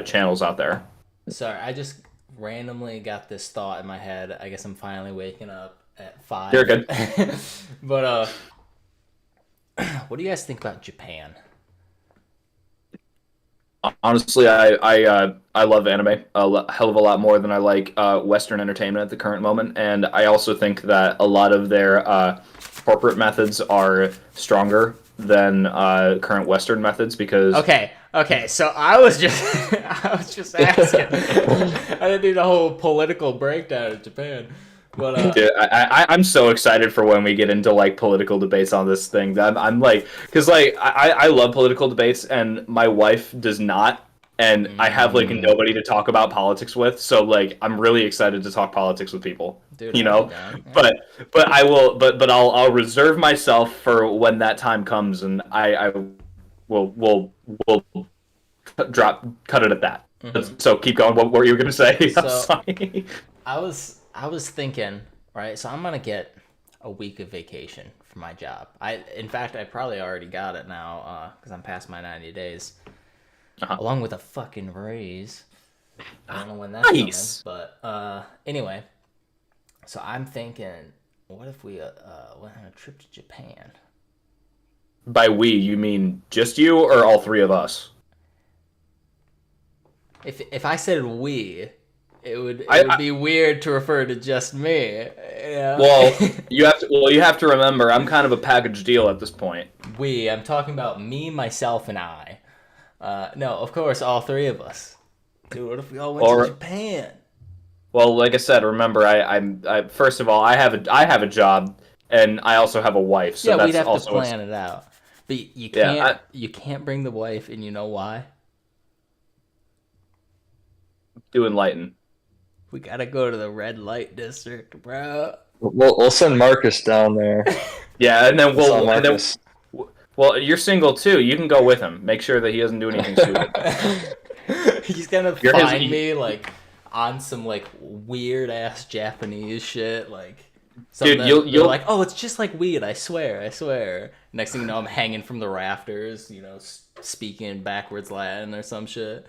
channels out there. sorry, I just randomly got this thought in my head. I guess I'm finally waking up at 5. You're good. But what do you guys think about Japan? Honestly, I love anime hell of a lot more than I like Western entertainment at the current moment, and I also think that a lot of their corporate methods are stronger than current Western methods because Okay, so I was just I was just asking. I didn't do the whole political breakdown of Japan. But dude, I'm so excited for when we get into like political debates on this thing. I'm like, because like I love political debates, and my wife does not, and I have like nobody to talk about politics with. So like, I'm really excited to talk politics with people. dude, You I'll know, be down. Yeah. but I will, but I'll reserve myself for when that time comes, and I will cut it at that. So keep going. What were you gonna say? I'm So- sorry. I was thinking, right? So I'm gonna get a week of vacation for my job. In fact, I probably already got it now because I'm past my 90 days, along with a fucking raise. I don't know when that's Nice. coming, but anyway. So I'm thinking, what if we went on a trip to Japan? By we, you mean just you or all 3 of us? If I said we, it would I- be weird to refer to just me. You know? Well, you have to remember, I'm kind of a package deal at this point. I'm talking about me, myself, and I. No, of course, all three of us. Dude, what if we all went Or- to Japan? Well, like I said, remember, I first of all, I have a job, and I also have a wife, so Yeah, that's we'd have to also plan it out. But you Yeah, can't. You can't bring the wife, and you know why? do enlighten. We gotta go to the red light district, bro. We'll send Marcus down there. Yeah, and then We'll send Marcus. well, you're single too. You can go with him. Make sure that he doesn't do anything stupid. He's gonna You're his- find me like on some like weird ass Japanese shit, like. Dude, Something you'll like, oh, it's just like weed. I swear, I swear. Next thing you know, I'm hanging from the rafters, speaking backwards Latin or some shit.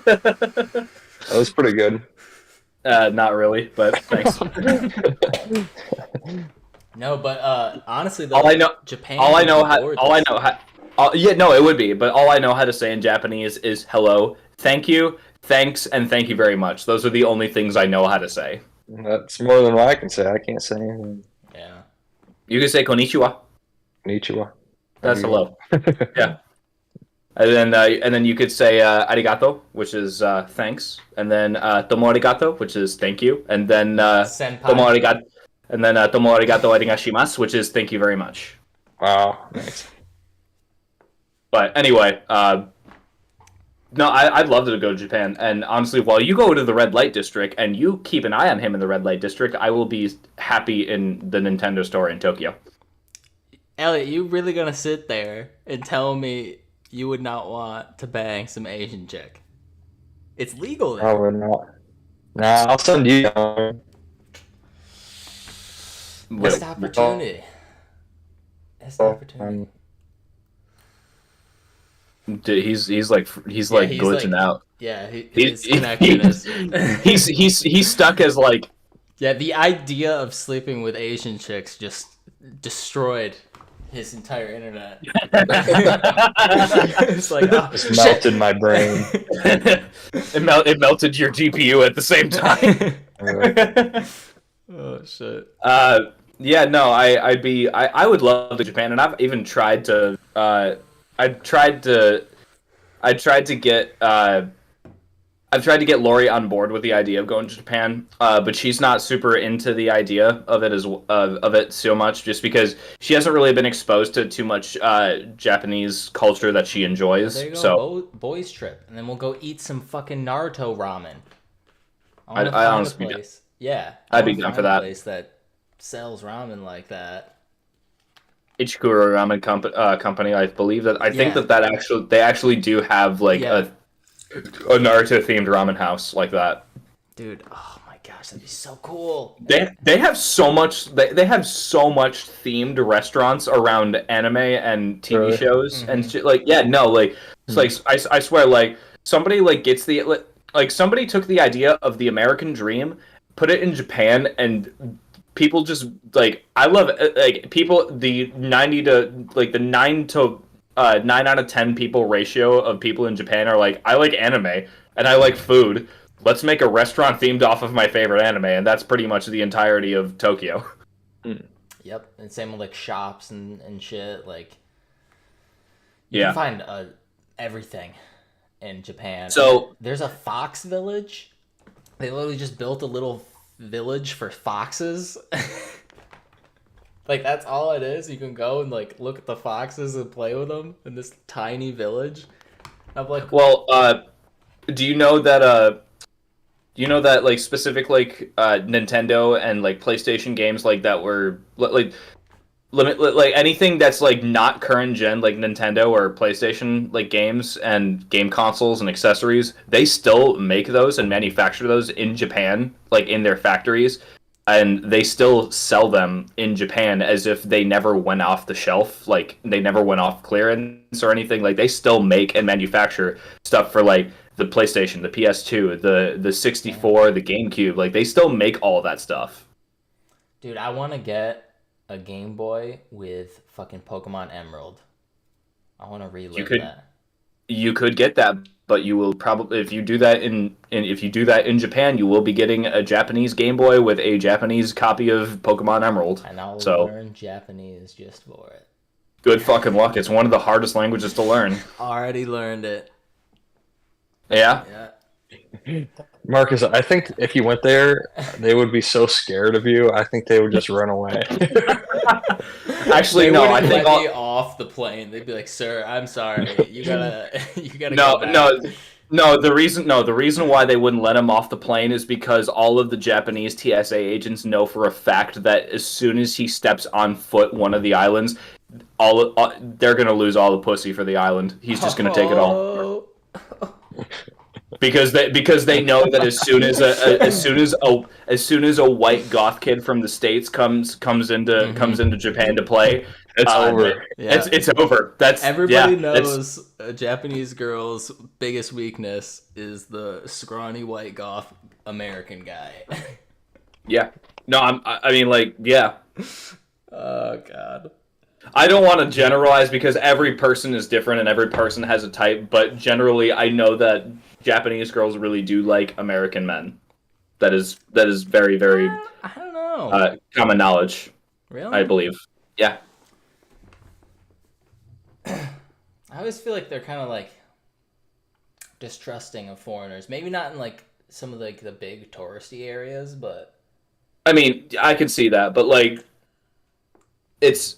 That was pretty good. Not really, but thanks. No, but honestly, though, All I know- Japan. all I know would be how, gorgeous. all I know how, yeah, no, it would be, but all I know how to say in Japanese is hello, thank you, thanks, and thank you very much. Those are the only things I know how to say. That's more than what I can say. I can't say anything. Yeah. You can say konnichiwa. Konnichiwa. That's hello. Yeah. And then you could say arigato, which is thanks, and then tomo arigato, which is thank you, and then Senpai. tomo arigato, and then tomo arigato arigashimasu, which is thank you very much. Wow. Nice. But anyway, no, I'd love to go to Japan, and honestly, while you go to the red light district and you keep an eye on him in the red light district, I will be happy in the Nintendo store in Tokyo. Elliot, you really gonna sit there and tell me you would not want to bang some Asian chick? It's legal there. Probably not. Nah, I'll send you down. Missed Wait, opportunity. Missed opportunity. dude, he's like he's glitching like- out. Yeah, He- his connection is. He's stuck as like Yeah, the idea of sleeping with Asian chicks just destroyed his entire internet. It's like, oh, Just shit. melted my brain. it melted your GPU at the same time. Oh shit. Yeah, no, I would love to go to Japan, and I've even tried to I've tried to get Lori on board with the idea of going to Japan, but she's not super into the idea of it so much, just because she hasn't really been exposed to too much Japanese culture that she enjoys. There you go, So boys trip, and then we'll go eat some fucking Naruto ramen. I wanna find a honestly be place. Yeah, I'd be wanna down find for a that. Place that sells ramen like that. Ichikuro Ramen Company, I believe that think Yeah. that they actually do have like Yeah. a Naruto themed ramen house like that. Dude, oh my gosh, that'd be so cool. They have so much they have so much themed restaurants around anime and TV Really? shows Mhm. and shit. Like yeah, no, like it's like I swear, like somebody like gets the like somebody took the idea of the American dream, put it in Japan, and people just like I love it. Like people the 90 to like the 9 to 9 out of 10 people ratio of people in Japan are like, I like anime and I like food. Let's make a restaurant themed off of my favorite anime, and that's pretty much the entirety of Tokyo. Yep, and same with like shops and shit. Like, you Yeah. can find everything in Japan. So- there's a fox village. They literally just built a little village for foxes. Like that's all it is. You can go and like look at the foxes and play with them in this tiny village. I'm like, Well, do you know that like specific like Nintendo and like PlayStation games like that were like like anything that's like not current gen like Nintendo or PlayStation like games and game consoles and accessories, they still make those and manufacture those in Japan, like in their factories, and they still sell them in Japan as if they never went off the shelf, like they never went off clearance or anything. Like they still make and manufacture stuff for like the PlayStation, the PS2, the 64, the GameCube. Like they still make all of that stuff. dude, I want to get a Game Boy with fucking Pokemon Emerald. I want to relive could- that. You could get that, but you will probably if you do that if you do that in Japan, you will be getting a Japanese Game Boy with a Japanese copy of Pokemon Emerald. And I'll So learn Japanese just for it. good fucking luck. It's one of the hardest languages to learn. Already learned it. Yeah. Yeah. Marcus, I think if you went there, they would be so scared of you. I think they would just run away. Actually, They no. I wouldn't think let me off the plane. They'd be like, "Sir, I'm sorry. You gotta no, go back." no. The reason why they wouldn't let him off the plane is because all of the Japanese TSA agents know for a fact that as soon as he steps on foot one of the islands, they're gonna lose all the pussy for the island. He's just gonna take it all. Oh. Because they know that as soon as a white goth kid from the States comes into Japan to play, It's over. Yeah. It's over. That's Everybody yeah, it's- knows a Japanese girl's biggest weakness is the scrawny white goth American guy. Yeah. No, I mean, like, yeah. Oh God. I don't want to generalize because every person is different and every person has a type, but generally I know that Japanese girls really do like American men. That is very, very I don't know. common knowledge, Really? I believe. Yeah. I always feel like they're kind of like distrusting of foreigners. Maybe not in like some of like the big touristy areas, but I mean, I can see that, but like it's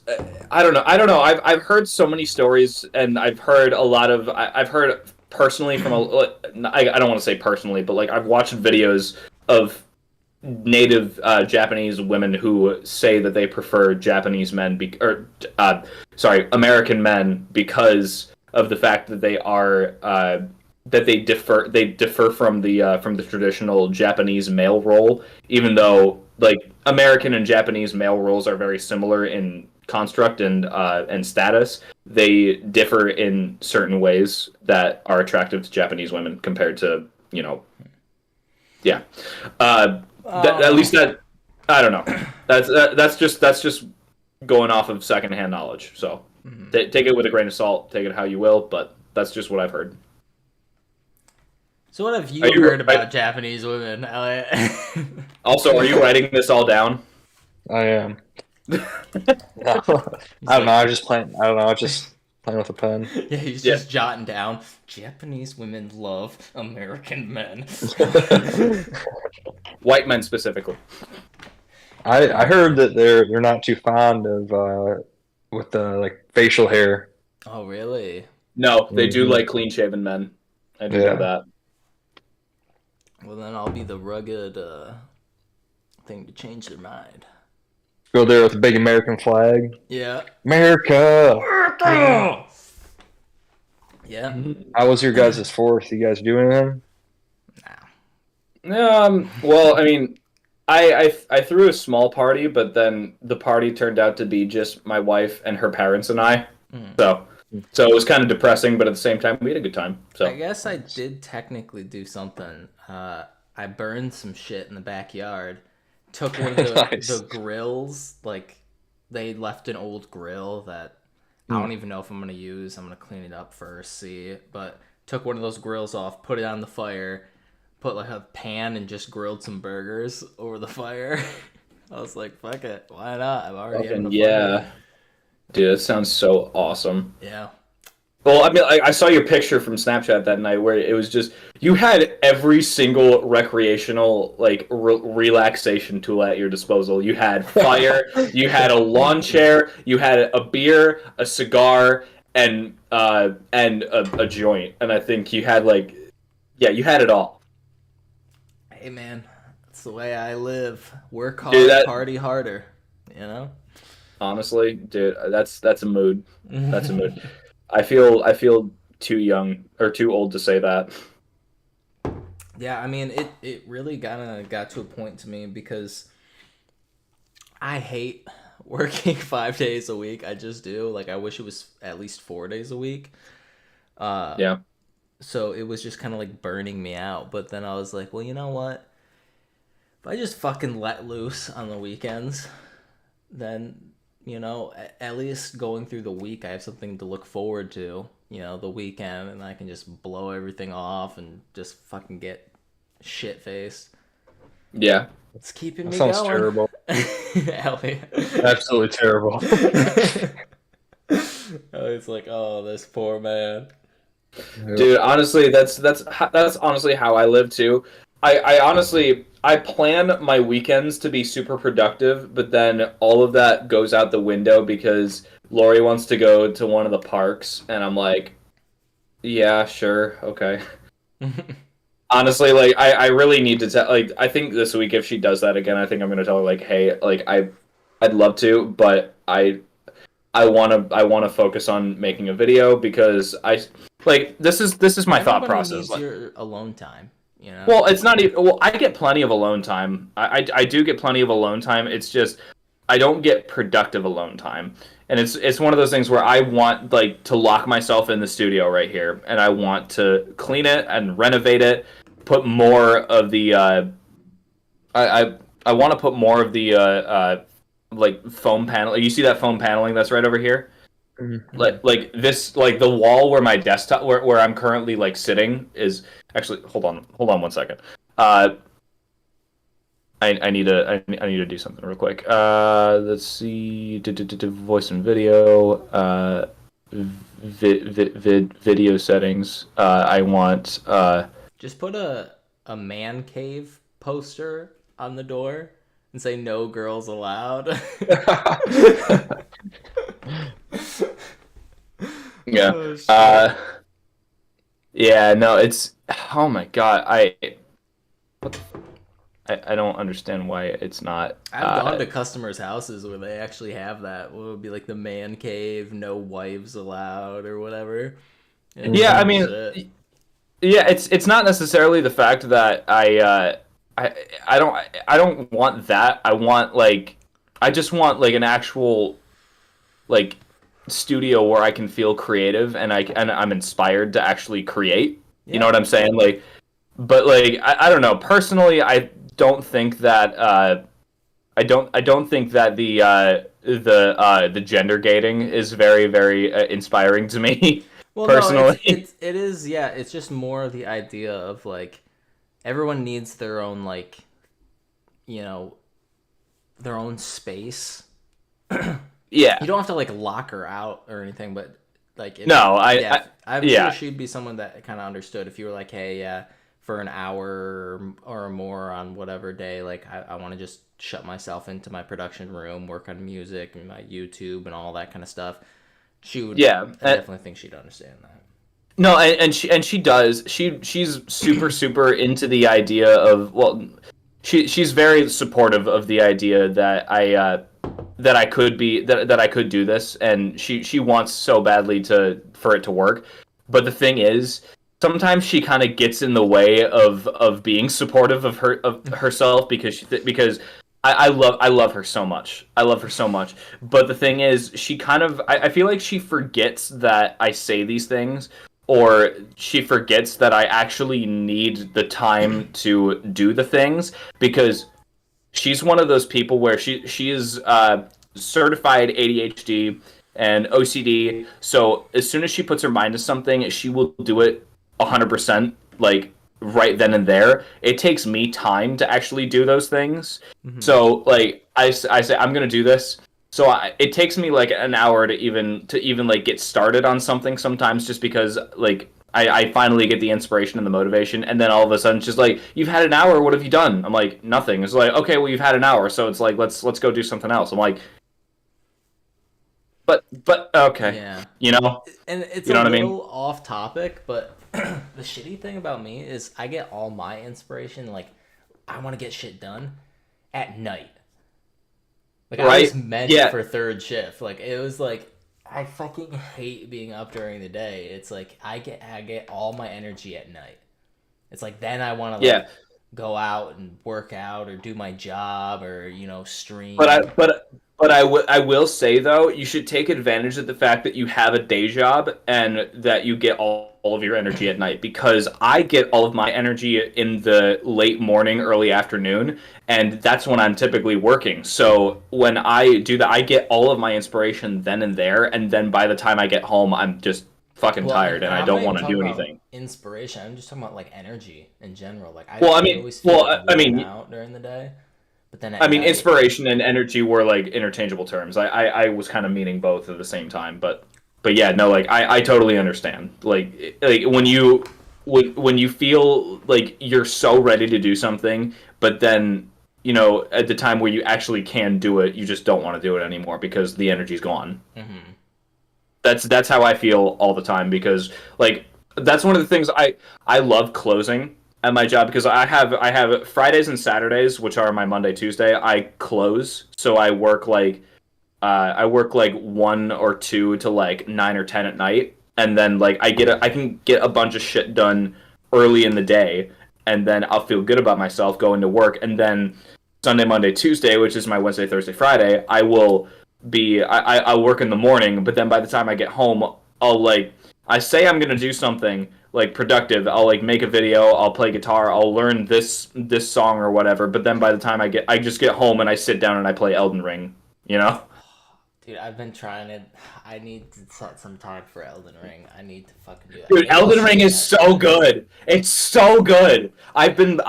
I don't know. I've heard so many stories, and I've heard a lot of I've heard personally from I don't want to say personally, but like I've watched videos of native Japanese women who say that they prefer Japanese men American men because of the fact that they are that they differ from the traditional Japanese male role, even though like American and Japanese male roles are very similar in construct and status. They differ in certain ways that are attractive to Japanese women compared to yeah. At least that I don't know. That's just going off of secondhand knowledge. So take it with a grain of salt. Take it how you will, but that's just what I've heard. so what have you Are you- heard about Japanese women, Elliot? Also, are you writing this all down? I am. I don't know. I was just playing. I don't know. I was just playing with a pen. Yeah, he's just jotting down. Japanese women love American men. White men specifically. I heard that they're not too fond of with the like facial hair. Oh, really? No, they do Mhm. like clean shaven men. I do Yeah. know that. Well, then I'll be the rugged thing to change their mind. Go there with a big American flag. Yeah. America. Yeah. How was your guys' fourth? You guys doing anything? Well, I mean, I threw a small party, but then the party turned out to be just my wife and her parents and I. So it was kind of depressing, but at the same time, we had a good time. So I guess I did technically do something. I burned some shit in the backyard. Took one of Nice. the grills. Like, they left an old grill that I don't even know if I'm going to use. I'm going to clean it up first, see. But took one of those grills off, put it on the fire, put like a pan and just grilled some burgers over the fire. I was like, fuck it. Why not? I'm already having a fucking fun yeah, day. dude, that sounds so awesome. Yeah. Well, I mean, I saw your picture from Snapchat that night where it was just you had every single recreational like relaxation tool at your disposal. You had fire, you had a lawn chair, you had a beer, a cigar, and a joint. And I think you had you had it all. Hey, man. That's the way I live. Work hard, Dude, party harder. You know? Honestly, dude, that's a mood. That's a mood. I feel too young or too old to say that. Yeah, I mean, it really got to a point to me because I hate working 5 days a week. I just do. Like, I wish it was at least 4 days a week. Yeah. So it was just kind of like burning me out. But then I was like, well, you know what? If I just fucking let loose on the weekends, then, you know, at least going through the week, I have something to look forward to. the weekend, and I can just blow everything off and just fucking get shit faced. Yeah. It's keeping That me sounds going. terrible. Hell yeah. Absolutely terrible. It's like, oh, this poor man. Dude, honestly, that's honestly how I live too. I honestly I plan my weekends to be super productive, but then all of that goes out the window because Lori wants to go to one of the parks, and I'm like, yeah, sure, okay. Honestly, like I really need to tell, like, I think this week if she does that again, I think I'm gonna tell her like, hey, like I'd love to, but I wanna focus on making a video because this is my thought Everybody process. needs Like, your alone time, you know? well, it's not even. Well, I get plenty of alone time. I do get plenty of alone time. It's just I don't get productive alone time, and it's one of those things where I want like to lock myself in the studio right here, and I want to clean it and renovate it, put more of the. I want to put more of the like foam panel. You see that foam paneling that's right over here? Like this, like the wall where my desktop where I'm currently like sitting is actually, hold on one second. I need to do something real quick. Let's see, voice and video, video settings. I want Just put a man cave poster on the door and say no girls allowed. yeah. Oh, shit. Yeah, no, it's, oh my god, I don't understand why it's not. I've gone to customers' houses where they actually have that. What would be like the man cave, no wives allowed, or whatever. And Yeah, I some mean, shit. yeah, it's not necessarily the fact that I don't want that. I just want like an actual like studio where I can feel creative and I'm inspired to actually create. You know what I'm saying? Like, but like I don't know. Personally, I don't think that I don't think that the gender gating is very very inspiring to me. Well, Personally, no, it is. Yeah, it's just more the idea of like everyone needs their own like, their own space. yeah. You don't have to like lock her out or anything, but like No, I'm yeah. sure she'd be someone that kind of understood if you were like, hey, yeah, for an hour or more on whatever day, like I want to just shut myself into my production room, work on music and my YouTube and all that kind of stuff. She would, Yeah, I definitely think she'd understand that. No, and she does. She's super super into the idea of, well, she's very supportive of the idea that I could that I could do this, and she wants so badly for it to work. But the thing is, sometimes she kind of gets in the way of being supportive of herself because I love her so much. I love her so much. But the thing is, she kind of I feel like she forgets that I say these things, or she forgets that I actually need the time to do the things, because she's one of those people where she is certified ADHD and OCD. So as soon as she puts her mind to something, she will do it 100%, like right then and there. It takes me time to actually do those things. Mm-hmm. So like I say I'm gonna do this. So it takes me like an hour to even like get started on something sometimes, just because like I finally get the inspiration and the motivation, and then all of a sudden it's just like, you've had an hour, what have you done? I'm like, nothing. It's like, okay, well, you've had an hour, so it's like, let's go do something else. I'm like, but okay, Yeah. you know, And it's You know a what I mean? little off topic, but the shitty thing about me is I get all my inspiration, like, I want to get shit done at night. Like, I was Right? meant Yeah. for third shift. Like, it was like, I fucking hate being up during the day. It's like, I get all my energy at night. It's like, then I want to, like, Yeah. go out and work out or do my job or, stream. But I will say though, you should take advantage of the fact that you have a day job and that you get all of your energy at night, because I get all of my energy in the late morning, early afternoon, and that's when I'm typically working. So when I do that, I get all of my inspiration then and there, and then by the time I get home, I'm just fucking Well, tired and I I'm don't not want even to do talking about anything. inspiration. I'm just talking about like energy in general. Like Well, I I mean, always feel like I worn mean, out during the day, but then I at mean, night, inspiration and energy were like interchangeable terms. I was kind of meaning both at the same time, but yeah, no, like I totally understand. Like when you feel like you're so ready to do something, but then at the time where you actually can do it, you just don't want to do it anymore because the energy's gone. hmm That's how I feel all the time because like that's one of the things I love closing at my job because I have Fridays and Saturdays, which are my Monday, Tuesday. I close, so I work like 1 or 2 to like 9 or 10 at night, and then like I can get a bunch of shit done early in the day, and then I'll feel good about myself going to work, and then Sunday, Monday, Tuesday, which is my Wednesday, Thursday, Friday, I'll work in the morning, but then by the time I get home, I say I'm gonna do something like productive. I'll like make a video, I'll play guitar, I'll learn this song or whatever, but then by the time I just get home and I sit down and I play Elden Ring, you know? dude, I've been trying to. I need to set some time for Elden Ring. I need to fucking do that. Dude, Maybe I'll Elden Ring stream is that so shit. good. It's so good. I've been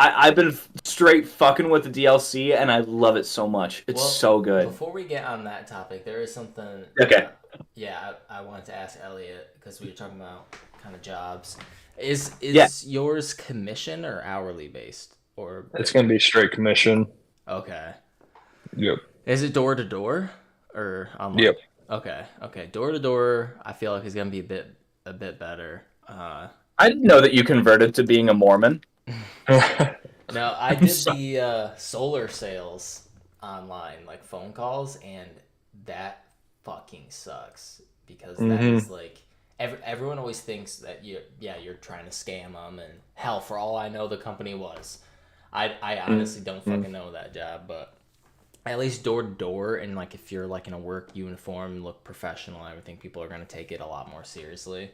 straight fucking with the DLC and I love it so much. It's Well, so good. before we get on that topic, there is something. Okay. Yeah, I wanted to ask Elliot because we were talking about kind of jobs. Is Yeah. yours commission or hourly based or? It's gonna be straight commission. Okay. Yep. Is it door to door or online? Yep. Okay. Door to door, I feel like is gonna be a bit better. I didn't know that you converted to being a Mormon. No, I did the solar sales online, like phone calls, and that fucking sucks because that is like everyone always thinks that you're trying to scam them, and hell, for all I know, the company was. I honestly don't fucking know that job, but at least door to door, and like if you're like in a work uniform, look professional, I would think people are gonna take it a lot more seriously.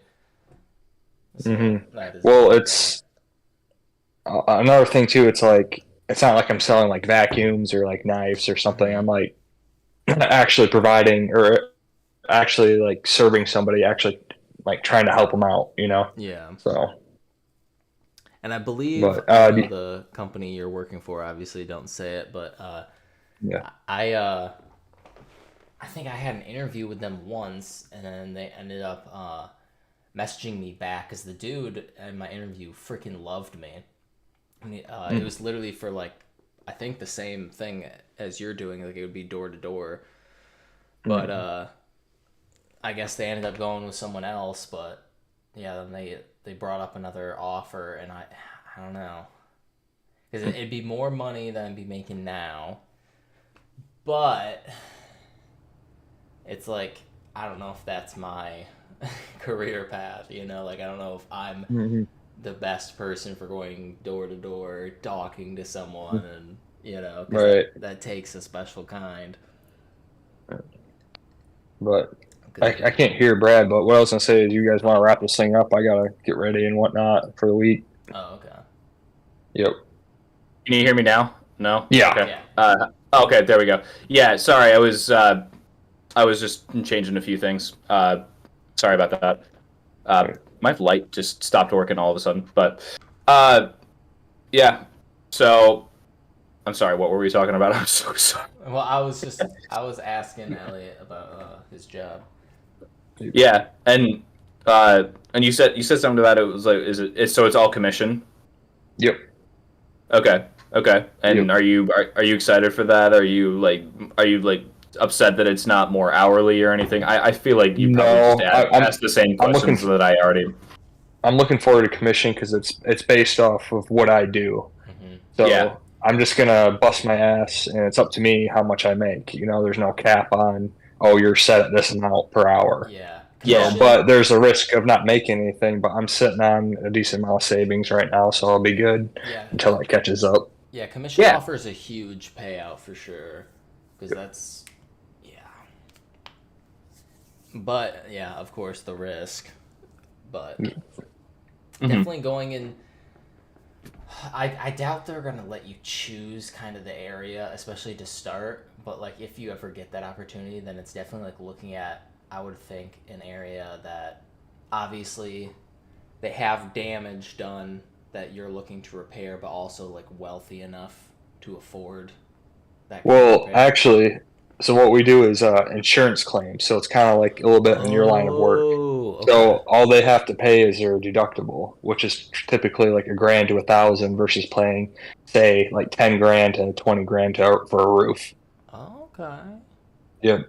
So that is Well, definitely it's another thing too. It's like it's not like I'm selling like vacuums or like knives or something. I'm like actually providing or actually like serving somebody, actually like trying to help them out. yeah. So, And I believe but I know the company you're working for. Obviously, don't say it, but yeah. I think I had an interview with them once, and then they ended up messaging me back because the dude in my interview freaking loved me. And it was literally for like I think the same thing as you're doing, like it would be door to door. But I guess they ended up going with someone else. But yeah, then they brought up another offer, and I don't know because it'd be more money than I'd be making now. But it's like I don't know if that's my career path, like I don't know if I'm the best person for going door to door talking to someone, and 'cause Right. that takes a special kind. But 'Cause I can't hear Brad. But what I was gonna say is, you guys want to wrap this thing up? I gotta get ready and whatnot for the week. oh, okay. Yep. Can you hear me now? No? Yeah. Okay. Yeah. Okay, there we go. Yeah, sorry, I was just changing a few things. Sorry about that. My light just stopped working all of a sudden. But yeah. So I'm sorry, what were we talking about? I'm so sorry. Well, I was asking Elliot about his job. Yeah, and you said something about it was like so it's all commission? Yep. Okay. And Yep. are you excited for that? Are you like upset that it's not more hourly or anything? I feel like you probably No, just I'm asked the same I'm looking questions that I already. I'm looking forward to commission because it's based off of what I do. hmm So Yeah. I'm just gonna bust my ass, and it's up to me how much I make. There's no cap on, oh, you're set at this amount per hour. Yeah. Yeah. So, but there's a risk of not making anything. But I'm sitting on a decent amount of savings right now, so I'll be good Yeah. until it catches up. Yeah. Commission Yeah. offers a huge payout for sure, because that's yeah. But yeah, of course the risk, but definitely going in. I doubt they're gonna let you choose kind of the area, especially to start. But like if you ever get that opportunity, then it's definitely like looking at, I would think, an area that obviously they have damage done that you're looking to repair, but also like wealthy enough to afford that kind of Well, repair? actually, so what we do is insurance claims. So it's kind of like a little bit in your line of work. Oh, okay. So all they have to pay is their deductible, which is typically like $1,000 to $1,000 versus paying, say, like 10 grand to 20 grand for a roof. Okay. Yep.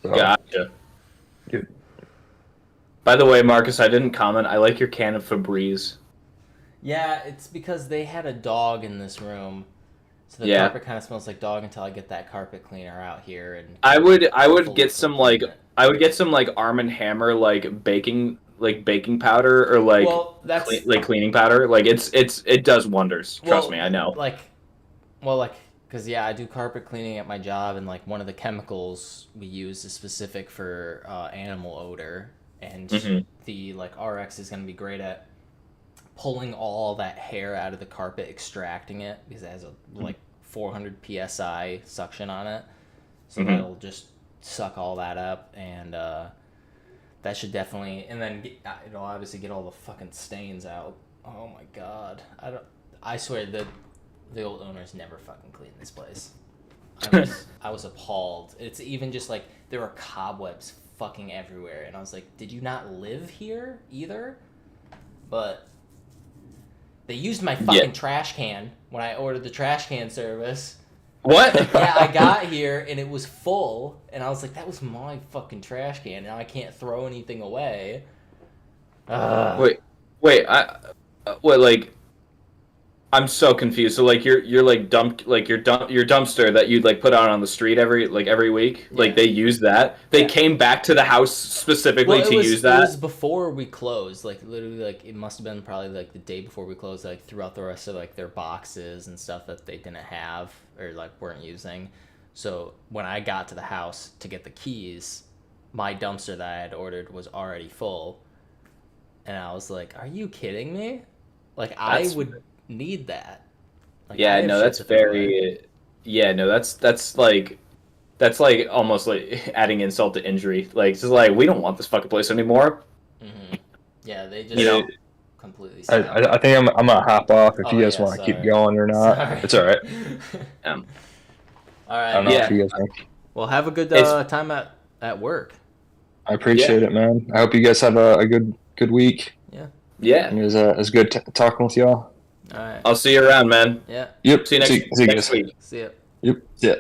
So Gotcha. yep. By the way, Marcus, I didn't comment. I like your can of Febreze. Yeah, it's because they had a dog in this room, so the Yeah. carpet kind of smells like dog until I get that carpet cleaner out here and I would fully get some clean like it. I would get some like Arm and Hammer like baking powder or like Well, that's cleaning powder. Like it does wonders. Trust me, well, I know. like, like, because yeah, I do carpet cleaning at my job, and like one of the chemicals we use is specific for animal odor, and Hmm. the like RX is gonna be great at pulling all that hair out of the carpet, extracting it because it has a like 400 psi suction on it, so Hmm. that'll just suck all that up, and that should definitely, and then it'll obviously get all the fucking stains out. Oh my god, I swear the old owners never fucking cleaned this place. I was appalled. It's even just like there were cobwebs fucking everywhere, and I was like, did you not live here either? But they used my Yeah. fucking trash can when I ordered the trash can service. What? Yeah, I got here and it was full, and I was like, that was my fucking trash can. Now I can't throw anything away. Wait, wait. What like? I'm so confused. So like you're like your dumpster that you'd like put out on the street every week. Yeah. Like they use that. They Yeah. came back to the house specifically to use It that. was before we closed. Like literally, like it must have been probably like the day before we closed. Like throughout the rest of like their boxes and stuff that they didn't have or like weren't using. So when I got to the house to get the keys, my dumpster that I had ordered was already full, and I was like, "Are you kidding me? Like I That's- would need that." Like, I Yeah, have no, shit that's to throw away. very. Yeah, no, that's like almost like adding insult to injury. Like it's just like we don't want this fucking place anymore. Mm-hmm. Yeah, they just You know. completely. I think I'm gonna hop off if you Oh, guys yeah, want to keep sorry. going or not. Sorry. It's all right. Um, All I right. don't know man. if you guys want. Well, have a good It's- time at work. I appreciate it, man. I hope you guys have a good week. yeah, It was good talking with y'all. All right. I'll see you around, man. Yeah. Yep. See you See you next guys. week. See ya. Yep. Yeah.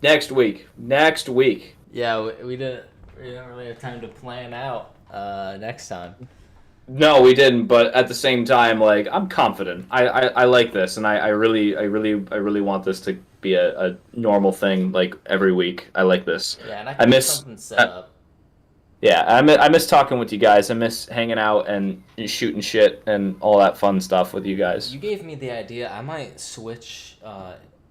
Next week. Yeah, we didn't really have time to plan out next time. No, we didn't. But at the same time, like I'm confident. I like this, and I really want this to be a normal thing, like every week. I like this. Yeah, and I I can miss- get something set up. Yeah, I miss talking with you guys. I miss hanging out and shooting shit and all that fun stuff with you guys. You gave me the idea. I might switch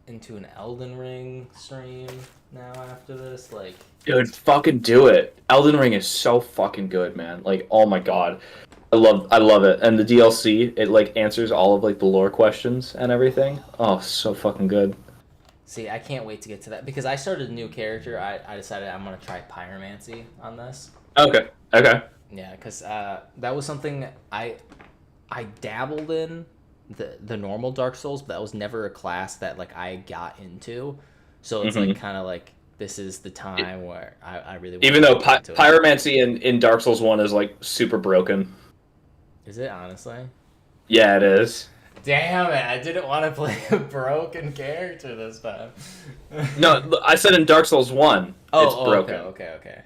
into an Elden Ring stream now after this. Like, Dude, fucking do it. Elden Ring is so fucking good, man. Like, oh my god. I love it. And the DLC, it like answers all of like the lore questions and everything. Oh, so fucking good. see, I can't wait to get to that because I started a new character. I decided I'm gonna try pyromancy on this. Okay. Okay. Yeah, because that was something I dabbled in the normal Dark Souls, but that was never a class that like I got into. So it's like kind of like this is the time where I really want Even to though get into it. pyromancy in Dark Souls 1 is like super broken. Is it honestly? Yeah, it is. Damn it! I didn't want to play a broken character this time. No, I said in Dark Souls 1, it's broken. Okay.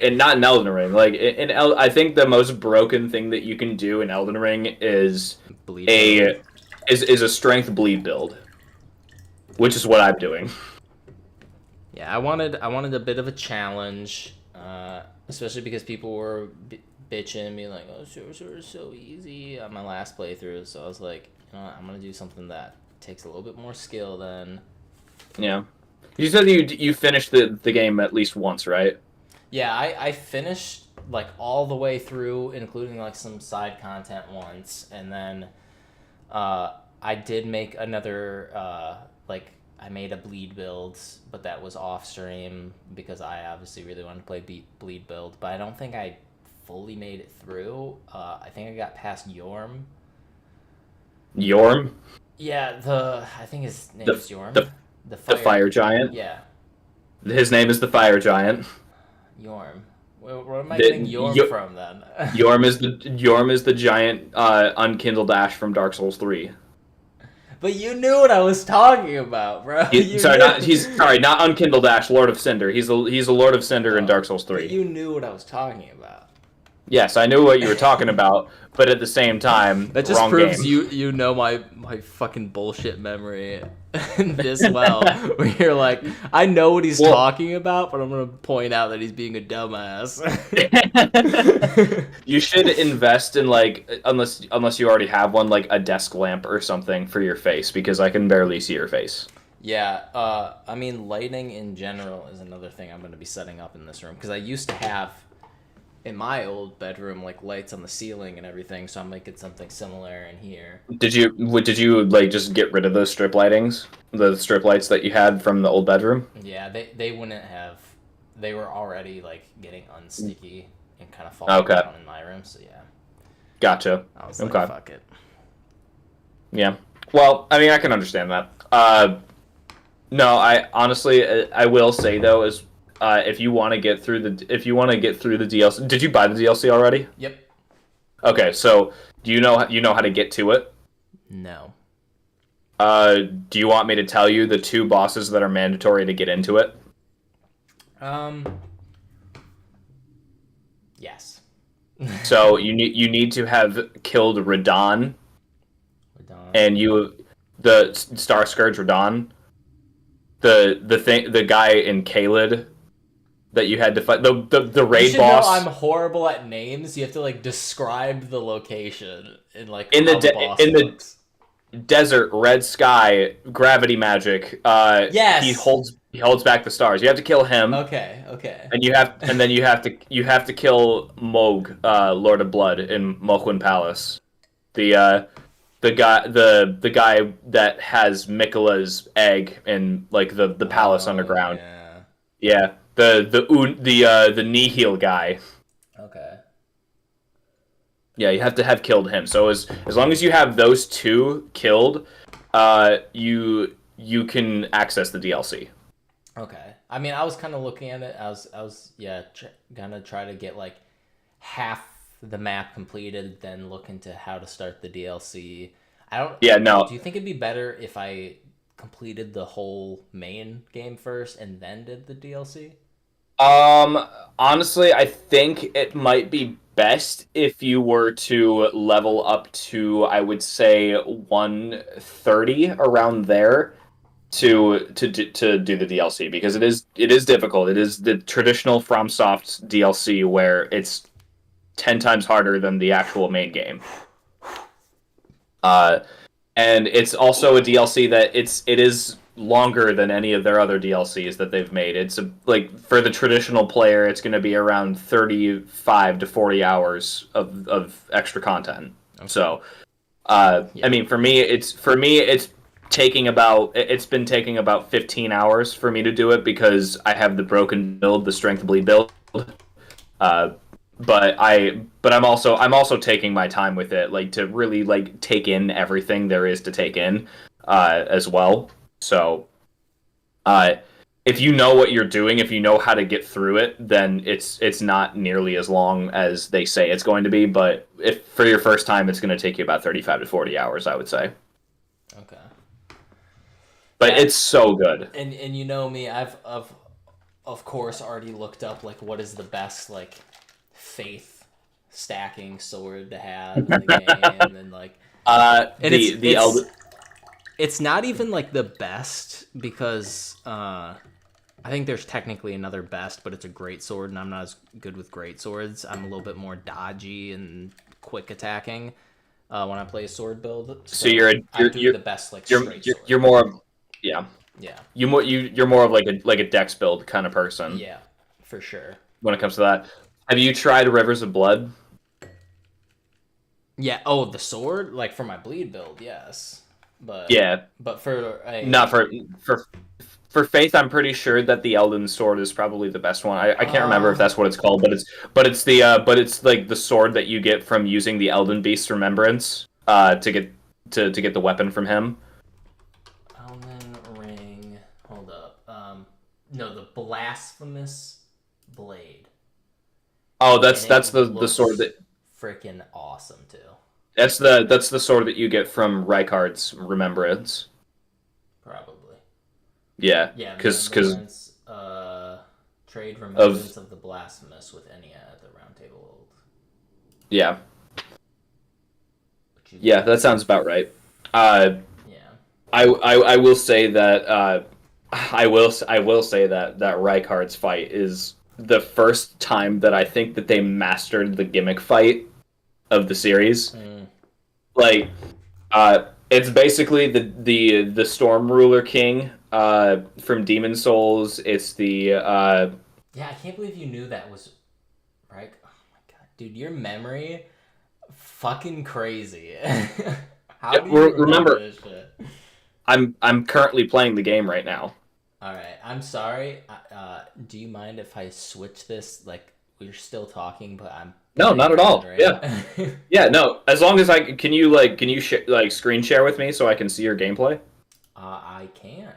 And not in Elden Ring. Like I think the most broken thing that you can do in Elden Ring is Bleed. is a strength bleed build, which is what I'm doing. Yeah, I wanted a bit of a challenge, especially because people were bitching me like, "Oh, Sorcerer is so easy" on my last playthrough. So I was like, you know what, I'm gonna do something that takes a little bit more skill than. Yeah, you said you finished the game at least once, right? Yeah, I finished like all the way through, including like some side content once, and then I did make another like I made a bleed build, but that was off stream because I obviously really wanted to play bleed build. But I don't think I fully made it through. I think I got past Yorm. Yorm, Yeah, I think his name The- is Yorm. the- The the fire giant. Yeah, His name is the fire giant. Yorm. Where am I The- getting Yorm Yo- from then? Yorm is the giant unkindled ash from Dark Souls 3. But you knew what I was talking about, bro. You Not unkindled ash, Lord of Cinder. He's a Lord of Cinder in Dark Souls 3. But you knew what I was talking about. Yes, I knew what you were talking about, but at the same time, That just wrong proves game. you know my fucking bullshit memory this well. Where you're like, I know what he's talking about, but I'm gonna point out that he's being a dumbass. You should invest in unless you already have one, like a desk lamp or something for your face, because I can barely see your face. Yeah, I mean, lighting in general is another thing I'm gonna be setting up in this room, because I used to have in my old bedroom like lights on the ceiling and everything, so I'm making something similar in here. Did you like just get rid of those strip lightings, the strip lights that you had from the old bedroom? Yeah, they wouldn't have. They were already like getting unsticky and kind of falling down in my room. So yeah. Gotcha. I was like, fuck it. Yeah. Well, I mean, I can understand that. No, I honestly, I will say though, is if you want to get through the DLC, did you buy the DLC already? Yep. Okay, so do you know how to get to it? No. Do you want me to tell you the 2 bosses that are mandatory to get into it? Yes. So you need to have killed Radahn. And the Star Scourge Radahn. The guy in Caelid that you had to fight, the raid you should boss. Know I'm horrible at names. You have to like describe the location in like in how the boss in looks. the desert, red sky, gravity magic. Yes. He holds back the stars. You have to kill him. Okay. And you have to kill Mohg, Lord of Blood in Mohgwyn Palace. The guy that has Miquella's egg in like the palace underground. Yeah. The Nihil guy. Okay. Yeah, you have to have killed him. So as long as you have those 2 killed, you can access the DLC. Okay. I mean, I was kind of looking at it. I was gonna try to get like half the map completed, then look into how to start the DLC. Yeah, no. Do you think it'd be better if I completed the whole main game first and then did the DLC? Honestly, I think it might be best if you were to level up to, I would say, 130 around there to do the DLC, because it is difficult. It is the traditional FromSoft DLC where it's 10 times harder than the actual main game. And it's also a DLC that it is longer than any of their other DLCs that they've made. It's like for the traditional player, it's going to be around 35 to 40 hours of extra content. Okay. So, I mean, for me, it's been taking about 15 hours for me to do it, because I have the broken build, the strength bleed build. But I'm also taking my time with it, like to really like take in everything there is to take in, as well. So, if you know what you're doing, if you know how to get through it, then it's not nearly as long as they say it's going to be. But if for your first time, it's going to take you about 35 to 40 hours, I would say. Okay. But it's so good. And you know me, I've of course already looked up like what is the best like faith stacking sword to have in the game, and like it's not even like the best, because I think there's technically another best, but it's a great sword, and I'm not as good with great swords. I'm a little bit more dodgy and quick attacking when I play a sword build. So you're the best like straight sword. You're more of yeah. You're more of like a dex build kind of person. Yeah, for sure. When it comes to that, have you tried Rivers of Blood? Yeah. Oh, the sword, like for my bleed build, yes. But yeah. But for not for for Faith, I'm pretty sure that the Elden Sword is probably the best one. I can't remember if that's what it's called, but it's like the sword that you get from using the Elden Beast's remembrance to get the weapon from him. Elden Ring. Hold up. No, the Blasphemous Blade. Oh, that's And it the sword that freaking awesome too. that's the sword that you get from Rykard's remembrance. Probably. Yeah, Yeah, because trade remembrance of the Blasphemous with Enya at the Round Table Old. yeah. Yeah, that sounds about right. Yeah. I will say that I will say that Rykard's fight is the first time that I think that they mastered the gimmick fight of the series. Like, it's basically the Storm Ruler King from Demon Souls. It's the Yeah, I can't believe you knew that was right. Oh my god, dude, your memory, fucking crazy. How do you remember this shit? I'm currently playing the game right now. All right, I'm sorry. Do you mind if I switch this? Like, we're still talking, but I'm No, not at all. right? Yeah, yeah. No, as long as can you screen share with me so I can see your gameplay? I can.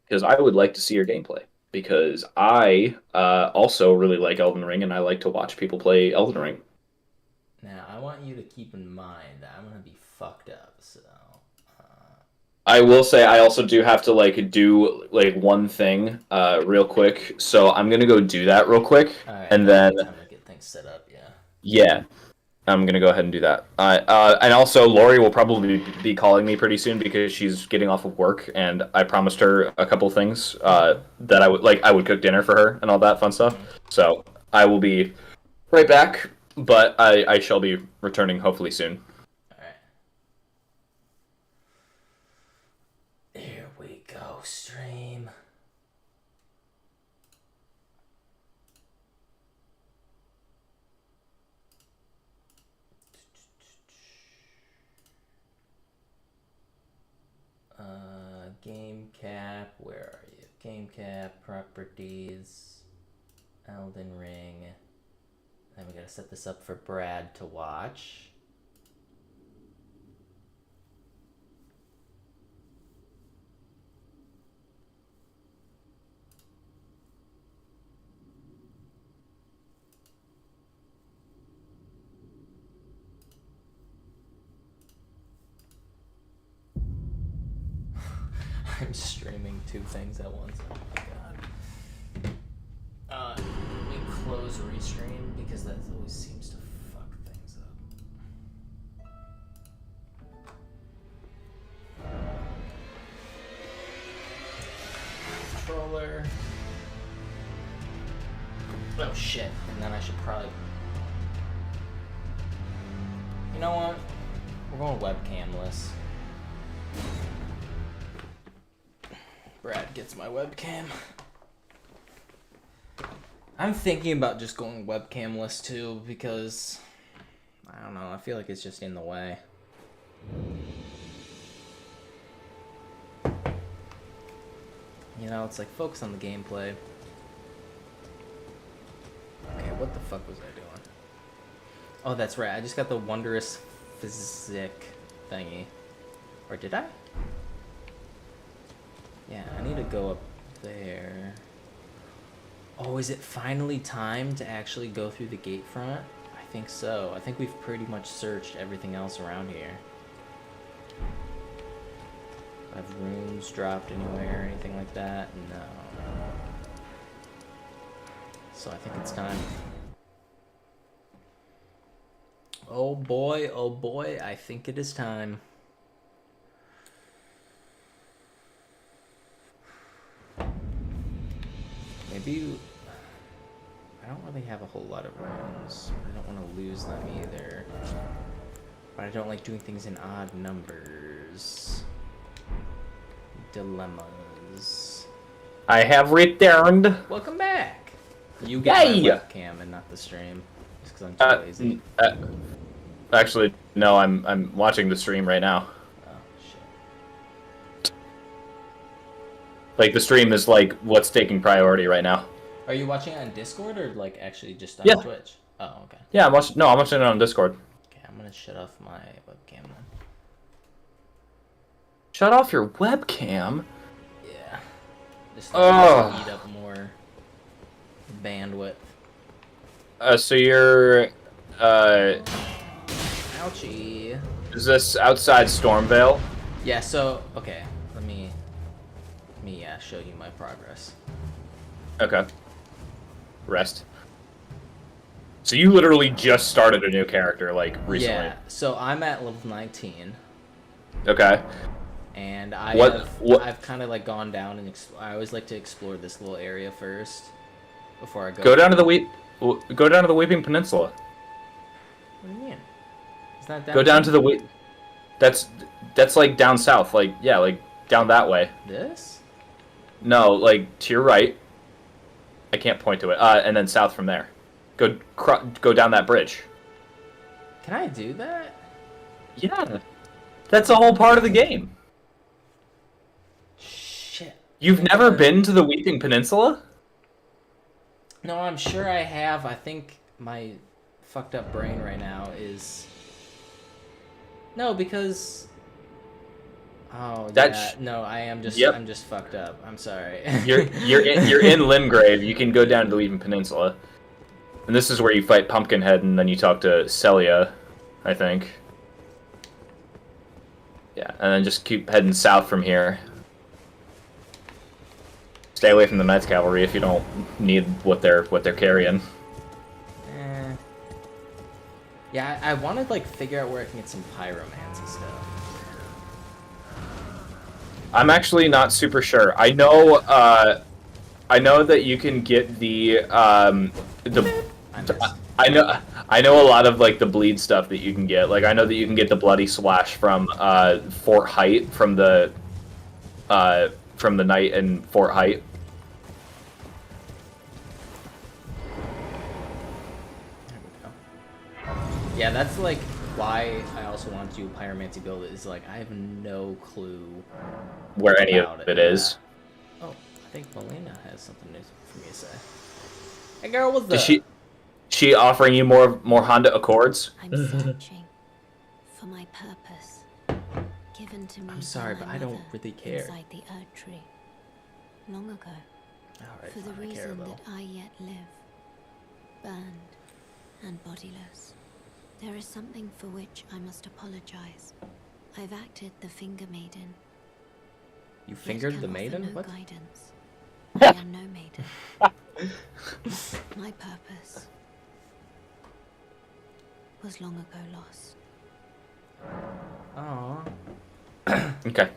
Because I would like to see your gameplay. Because I also really like Elden Ring, and I like to watch people play Elden Ring. Now, I want you to keep in mind that I'm gonna be fucked up. So. I will say I also do have to do one thing real quick. So I'm gonna go do that real quick, Right, and then time to get things set up. Yeah. yeah. I'm gonna go ahead and do that. And also, Lori will probably be calling me pretty soon because she's getting off of work, and I promised her a couple things that I would cook dinner for her and all that fun stuff. So I will be right back, but I shall be returning hopefully soon. All right. Here we go, stream. Game cap, where are you? Game cap, properties, Elden Ring. Then we gotta set this up for Brad to watch. I'm streaming two things at once. Oh my god. Let me close restream because that always seems to fuck things up. Controller. Oh shit. And then I should probably. You know what? We're going webcamless. Brad gets my webcam. I'm thinking about just going webcamless too because I don't know, I feel like it's just in the way. You know, it's like focus on the gameplay. Okay, what the fuck was I doing? Oh, that's right. I just got the Wondrous Physick thingy. Or did I? Yeah, I need to go up there. Oh, is it finally time to actually go through the gate front? I think so. I think we've pretty much searched everything else around here. Have runes dropped anywhere or anything like that? No. So I think it's time. Oh boy, I think it is time. Maybe I don't really have a whole lot of runes. I don't want to lose them either. But I don't like doing things in odd numbers. Dilemmas. I have returned. Welcome back. You get my webcam and not the stream, just because I'm too lazy. Actually, no. I'm watching the stream right now. Oh shit. Like the stream is like what's taking priority right now. Are you watching it on Discord or like actually just on Yeah. Twitch? Oh, okay. Yeah, I'm watching it on Discord. Okay, I'm gonna shut off my webcam then. Shut off your webcam. Yeah. Just Ugh. eat up more bandwidth. So you're Ouchie. is this outside Stormvale? Yeah, so okay, let me show you my progress. Okay. Rest. So you literally just started a new character like recently. Yeah, so I'm at level 19, Okay. and I've kind of like gone down and I always like to explore this little area first before I go. Go down to the Weeping Peninsula. What do you mean? It's not down. Go down to the That's like down south, like yeah, like down that way. This? No, like to your right. I can't point to it. And then south from there. Go down that bridge. Can I do that? Yeah. That's a whole part of the game. Shit. You've never been to the Weeping Peninsula? No, I'm sure I have. I think my fucked up brain right now is... No, because... Oh, yeah. No, I'm just fucked up. I'm sorry. You're in Limgrave. You can go down to the Weeping Peninsula. And this is where you fight Pumpkinhead and then you talk to Celia, I think. Yeah, and then just keep heading south from here. Stay away from the Knights Cavalry if you don't need what they're carrying. Yeah, I want to like figure out where I can get some pyromancy stuff. I'm actually not super sure. I know that you can get the I know a lot of like the bleed stuff that you can get. Like I know that you can get the Bloody Slash from Fort Height from the knight in Fort Height. There we go. Yeah, that's like why I also want to do pyromancy build. Is like I have no clue Where any of it is. Oh, I think Melina has something new for me to say. Hey girl, what's Is up? she offering you more Honda Accords? I'm searching for my purpose, given to me. I'm sorry, by but my I don't mother really care. Inside the Erd Tree, long ago, Alright, for the fine, I care a reason little. that I yet live, burned and bodiless. There is something for which I must apologize. I've acted the Finger Maiden. You yet fingered can the offer maiden? No What? guidance. I am no maiden. My purpose was long ago lost. Aww. Okay. I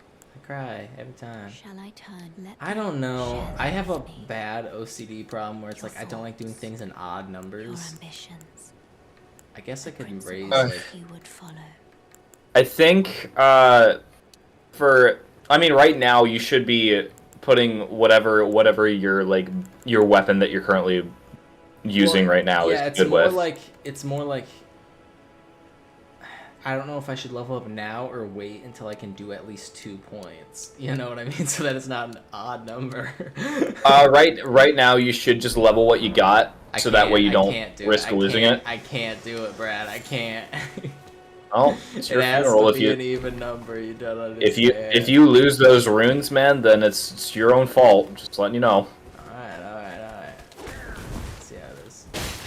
cry every time. Shall I turn? Let I don't know. share I have a with me bad OCD problem where it's your like I don't like doing thoughts, things in odd your numbers. ambitions, I guess I could raise principles like you would follow. I think right now you should be putting whatever your weapon that you're currently using right now yeah, is it's good more with. like I don't know if I should level up now or wait until I can do at least 2 points. You know what I mean? So that it's not an odd number. Right now you should just level what you got, so that way you don't risk losing it. I can't do it, Brad. I can't. Oh, it's your It has funeral to if be you an even number. You don't understand. if you lose those runes, man, then it's your own fault. Just letting you know. Alright. Let's see how this.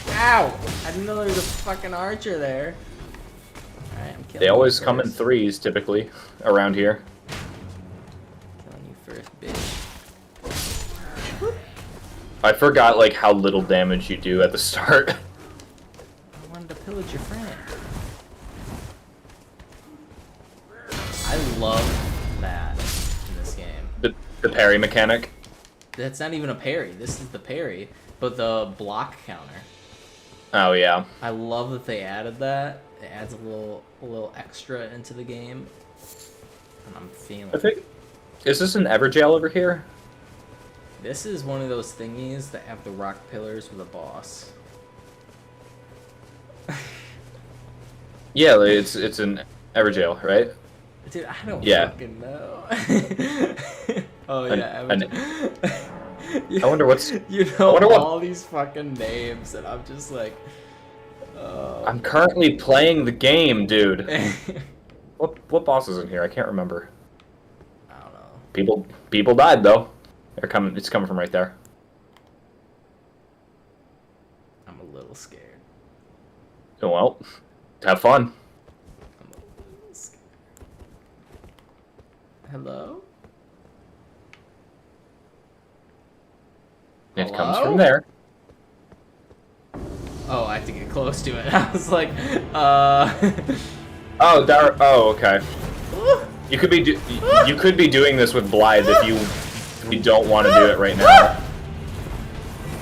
Ow! I didn't know there was a fucking archer there. Alright, I'm killing They always you come in first. threes, typically, around here. Killing you first, bitch. I forgot like how little damage you do at the start. I wanted to pillage your friend. I love that in this game. The parry mechanic. That's not even a parry. This is the parry, but the block counter. Oh yeah. I love that they added that. It adds a little extra into the game. And I'm feeling I think. Is this an Everjail over here? This is one of those thingies that have the rock pillars with a boss. Yeah, it's an Everjail, right? Dude, I don't Yeah. fucking know. Oh yeah, I wonder what's. You know wonder what- all these fucking names, and I'm just like, I'm currently playing the game, dude. What boss is in here? I can't remember. I don't know. People died though. They're coming. It's coming from right there. I'm a little scared. Oh, well, have fun. I'm a little scared. Hello? It comes Hello? from there. Oh, I have to get close to it. I was like, Oh, oh, okay. You could be doing this with Blythe if you don't want to do it right now.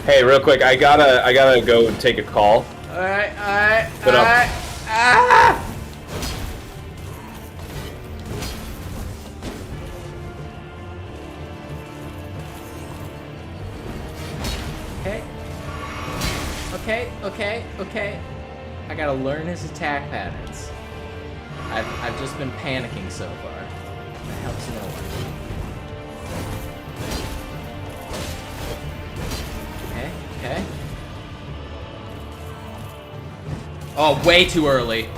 Hey, real quick, I gotta go take a call. alright. Put up. Ah! Okay. I gotta learn his attack patterns. I've just been panicking so far. That helps no one. Okay. Oh, way too early. I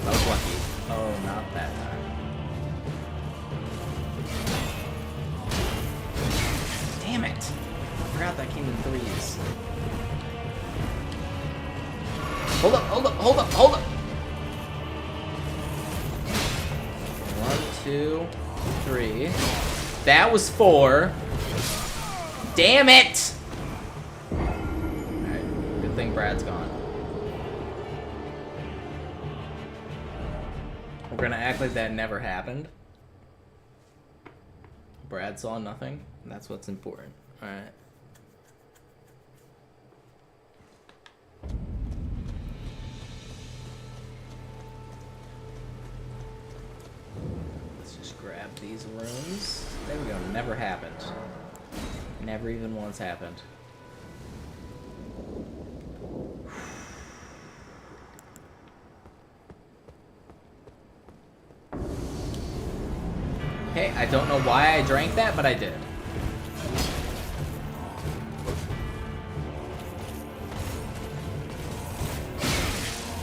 was lucky. Oh, not that time. Damn it. I forgot that came in threes. Hold up. 1, 2, 3. That was 4. Damn it! Alright, good thing Brad's gone. We're gonna act like that never happened. Brad saw nothing, and that's what's important. Alright. Let's just grab these rooms. There we go, never happened. Never even once happened. Okay, I don't know why I drank that, but I did.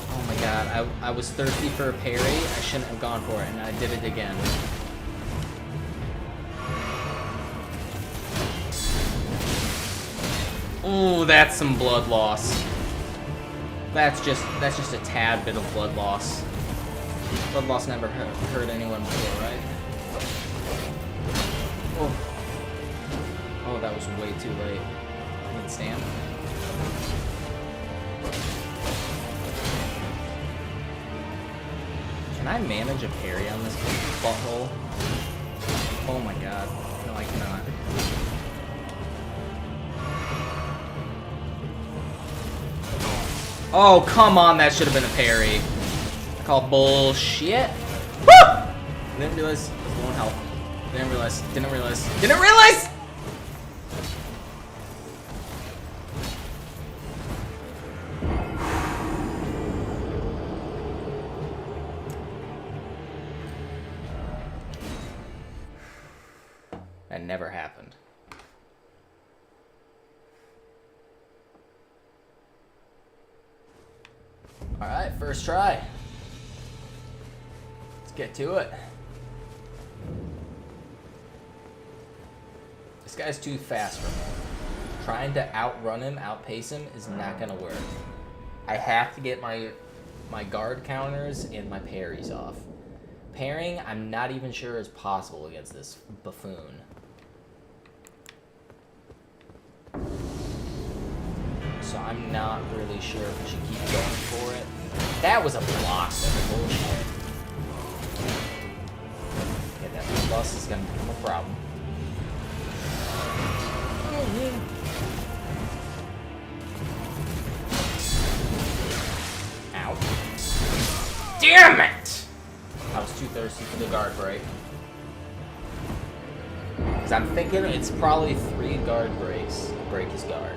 Oh my god, I was thirsty for a parry. I shouldn't have gone for it, and I did it again. Ooh, that's some blood loss. That's just a tad bit of blood loss. Blood loss never hurt anyone before, right? Oh, that was way too late. Need stamp. Can I manage a parry on this butthole? Oh my god. No, I cannot. Oh, come on, that should have been a parry. I call bullshit. Woo! Didn't realize it was low on health. Didn't realize! That never happened. Alright, first try. Let's get to it. This guy's too fast for me. Trying to outrun him, outpace him is not gonna work. I have to get my guard counters and my parries off. Parrying, I'm not even sure is possible against this buffoon. So I'm not really sure if I should keep going for it. That was a block, that's bullshit. Okay, that bus is gonna become a problem. Ow. Damn it! I was too thirsty for the guard break. Because I'm thinking it's probably 3 guard breaks to break his guard.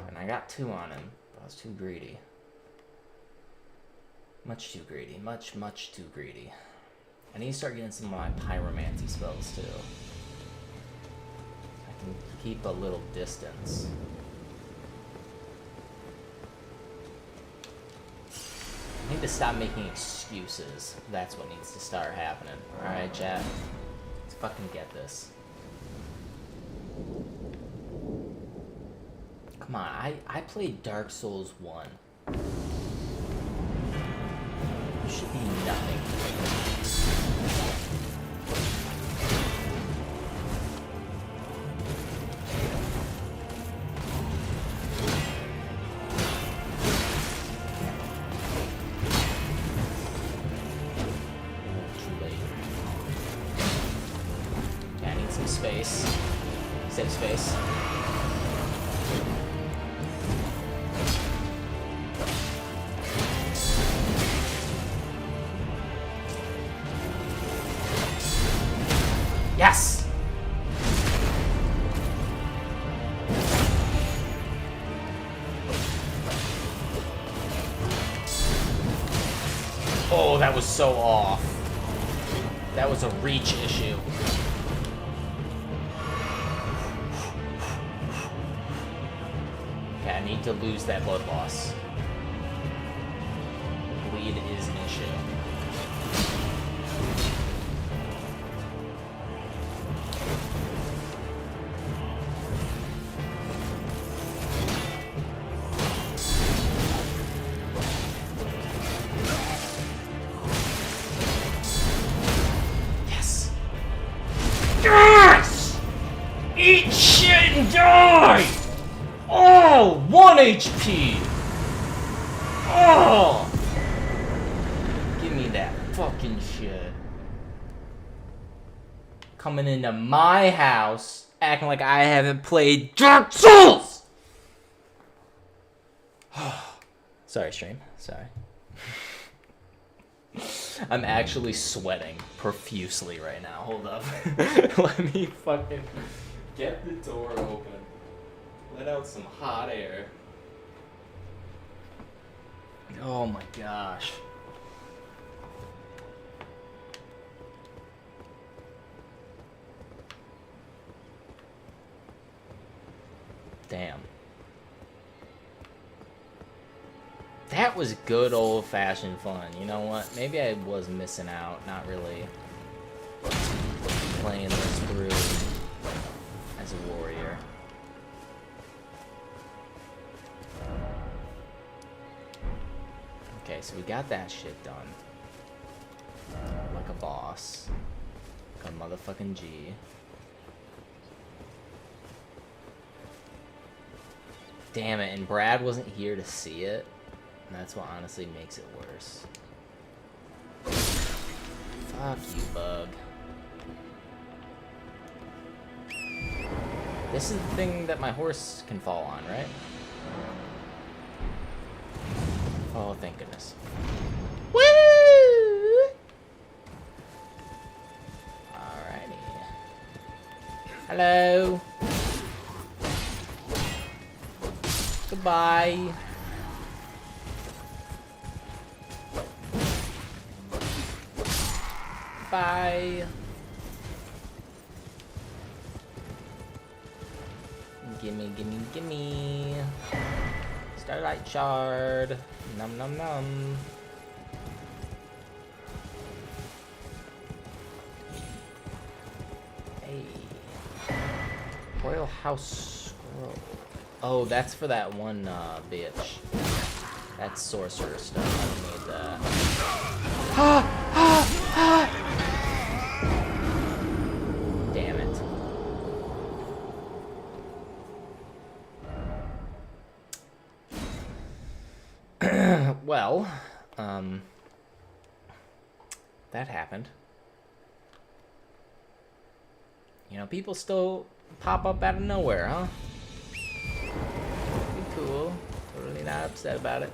And I got 2 on him, but I was too greedy. Much too greedy. Much too greedy. I need to start getting some of my pyromancy spells too. I can keep a little distance. I need to stop making excuses. That's what needs to start happening. Alright, chat? Let's fucking get this. Come on, I played Dark Souls 1. There should be nothing. Too late. Yeah, I need some space. Save space. Yes! Oh, that was so off. That was a reach issue. Okay, I need to lose that blood loss. Bleed is an issue. Yes! Eat shit and die! Oh, 1 HP! Oh! Give me that fucking shit. Coming into my house, acting like I haven't played Dark Souls! Sorry, stream. Sorry. I'm actually sweating profusely right now. Hold up. Let me fucking get the door open. Let out some hot air. Oh my gosh. Damn. That was good old-fashioned fun. You know what? Maybe I was missing out, not really playing this through as a warrior. Okay, so we got that shit done. Like a boss. Like a motherfucking G. Damn it, and Brad wasn't here to see it. And that's what honestly makes it worse. Fuck you, bug. This is the thing that my horse can fall on, right? Oh, thank goodness. Woo! Alrighty. Hello. Goodbye. Bye. Gimme, gimme, gimme. Starlight shard. Num num num. Hey. Royal House Scroll. Oh, that's for that one bitch. That's sorcerer stuff. I don't need that. Damn it. Well, that happened. You know, people still pop up out of nowhere, huh? Pretty cool. Totally not upset about it.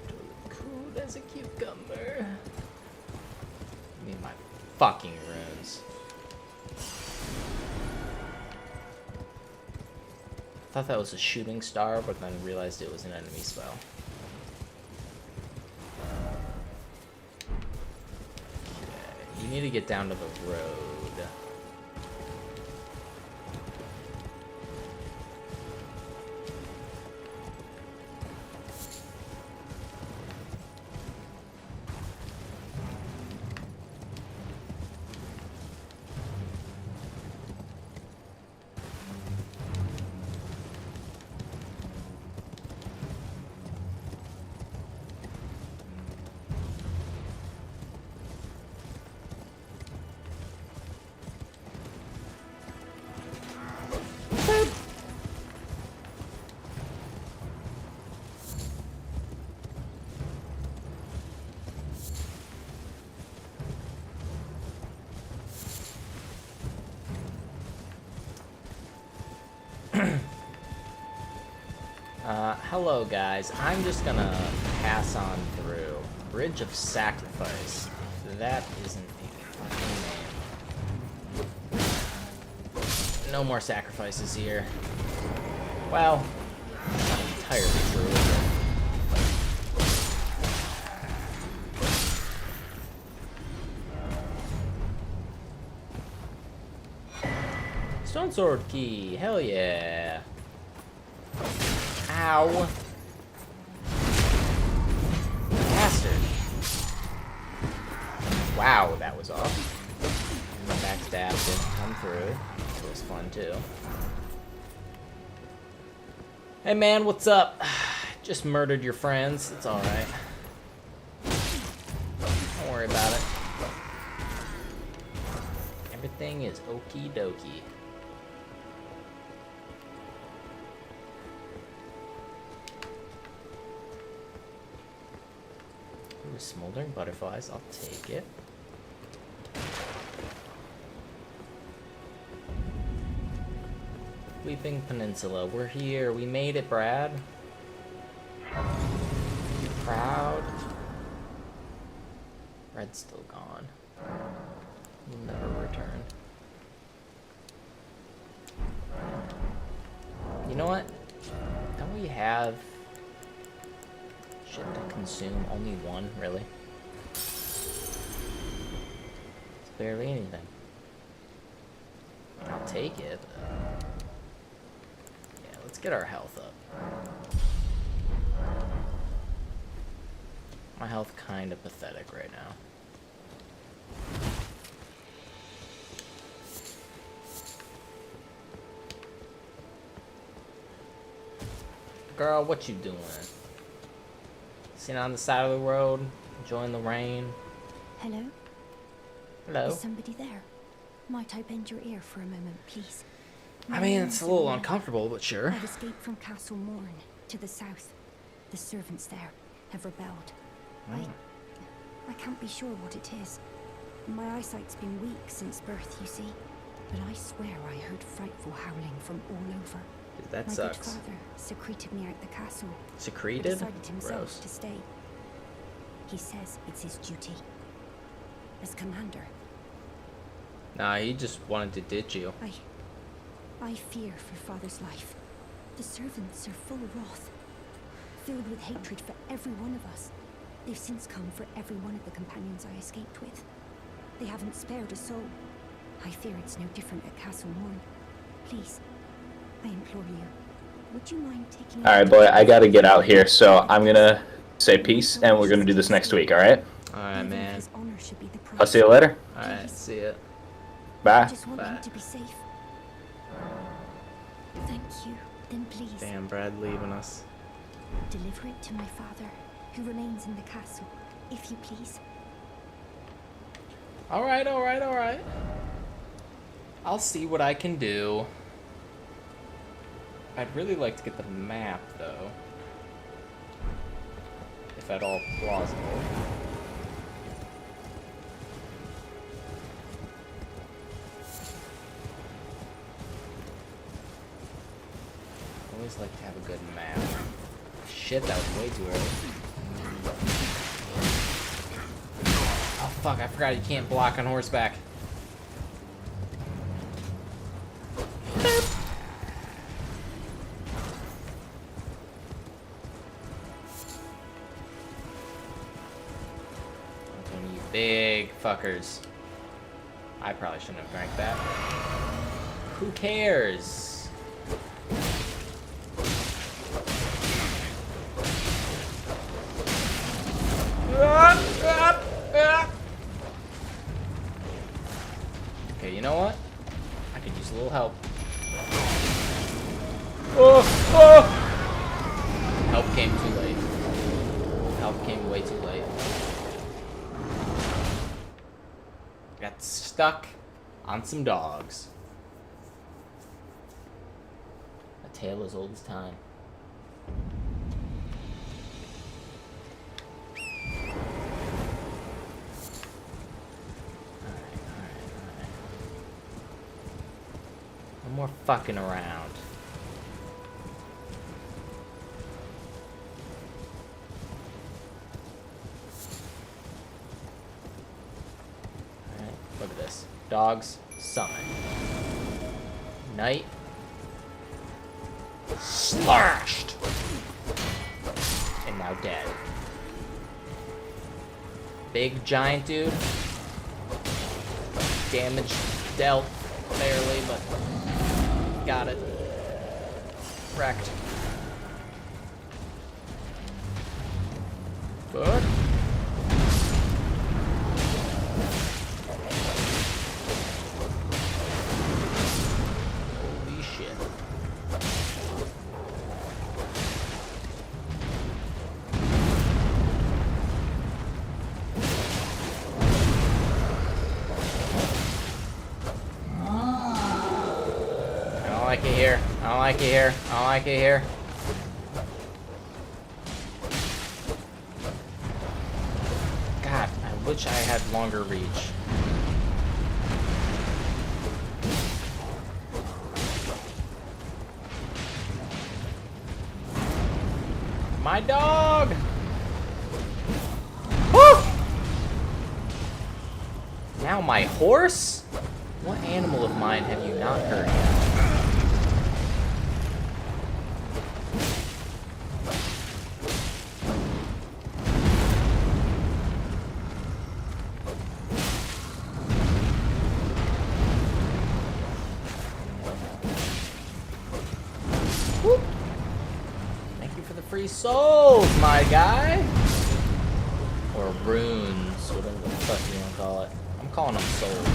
Totally cool as a cucumber. I need my fucking runes. I thought that was a shooting star, but then realized it was an enemy spell. need to get down to the road. Hello guys, I'm just gonna pass on through. Bridge of Sacrifice. That isn't a fucking name. No more sacrifices here. Well, not entirely true. Stone Sword Key, hell yeah. Ow. Bastard. Wow, that was off. Backstab didn't come through. It was fun too. Hey man, what's up? Just murdered your friends. It's alright. Don't worry about it. Everything is okie dokie. Ooh, smoldering butterflies, I'll take it. Weeping Peninsula, we're here. We made it, Brad. You proud? Red's still gone. He'll never return. You know what? Don't we have shit to consume? Only one, really? It's barely anything. I'll take it. Yeah, let's get our health up. My health kind of pathetic right now. Girl, what you doing? Sitting on the side of the road, enjoying the rain. Hello? Hello. Is somebody there? Might I bend your ear for a moment, please? I mean, it's a little uncomfortable, but sure. I've escaped from Castle Morn to the south. The servants there have rebelled. I can't be sure what it is. My eyesight's been weak since birth, you see. But I swear I heard frightful howling from all over. That My sucks. good father secreted me out the castle. But Secreted? decided himself Gross. to stay. He says it's his duty. As commander, Nah, he just wanted to ditch you. I fear for father's life. The servants are full of wrath, filled with hatred for every one of us. They've since come for every one of the companions I escaped with. They haven't spared a soul. I fear it's no different at Castle Morn. Please, I implore you, would you mind taking... All right, boy, I gotta get out here, so I'm gonna say peace, and we're gonna do this next week. All right? Alright, man. His honor should be the I'll see you later. Alright, see ya. I Bye. just want Bye. him to be safe. Thank you. Then please, Damn, Brad leaving us. deliver it to my father, who remains in the castle, if you please. Alright, alright, alright. I'll see what I can do. I'd really like to get the map, though. If at all plausible. Always like to have a good map. Shit, that was way too early. Oh fuck, I forgot you can't block on horseback. You big fuckers. I probably shouldn't have drank that. Who cares? Okay, you know what? I could use a little help. Help came too late. Help came way too late. Got stuck on some dogs. A tale as old as time. Alright. No more fucking around. Alright, look at this. Dogs, summon. Night. Slashed! And now dead. Big giant dude. Damage dealt barely, but got it. Wrecked. Good. Holy shit. I don't like it here. I don't like it here. I don't like it here. God, I wish I had longer reach. My dog! Woo! Now my horse? What animal of mine have you not heard yet? Whoop. Thank you for the free souls, my guy! Or runes, whatever the fuck you want to call it. I'm calling them souls.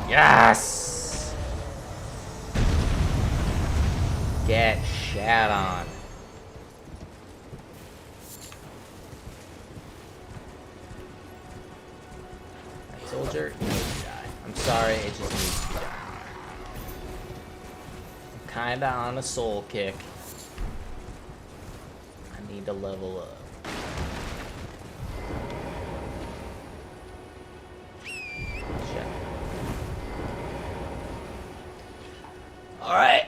Yes! Get shat on. That soldier, you need to die. I'm sorry, it just needs to be done. I'm kinda on a soul kick. I need to level up. Shit. Alright.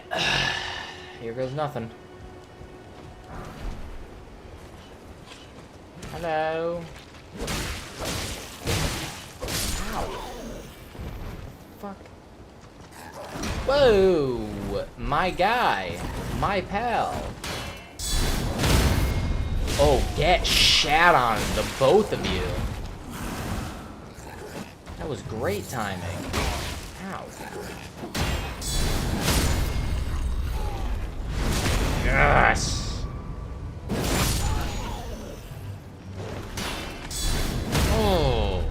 Here goes nothing. Hello. Ow. Fuck. Whoa. My guy. My pal. Oh, get shat on, the both of you. That was great timing. Ow. Yes. Oh.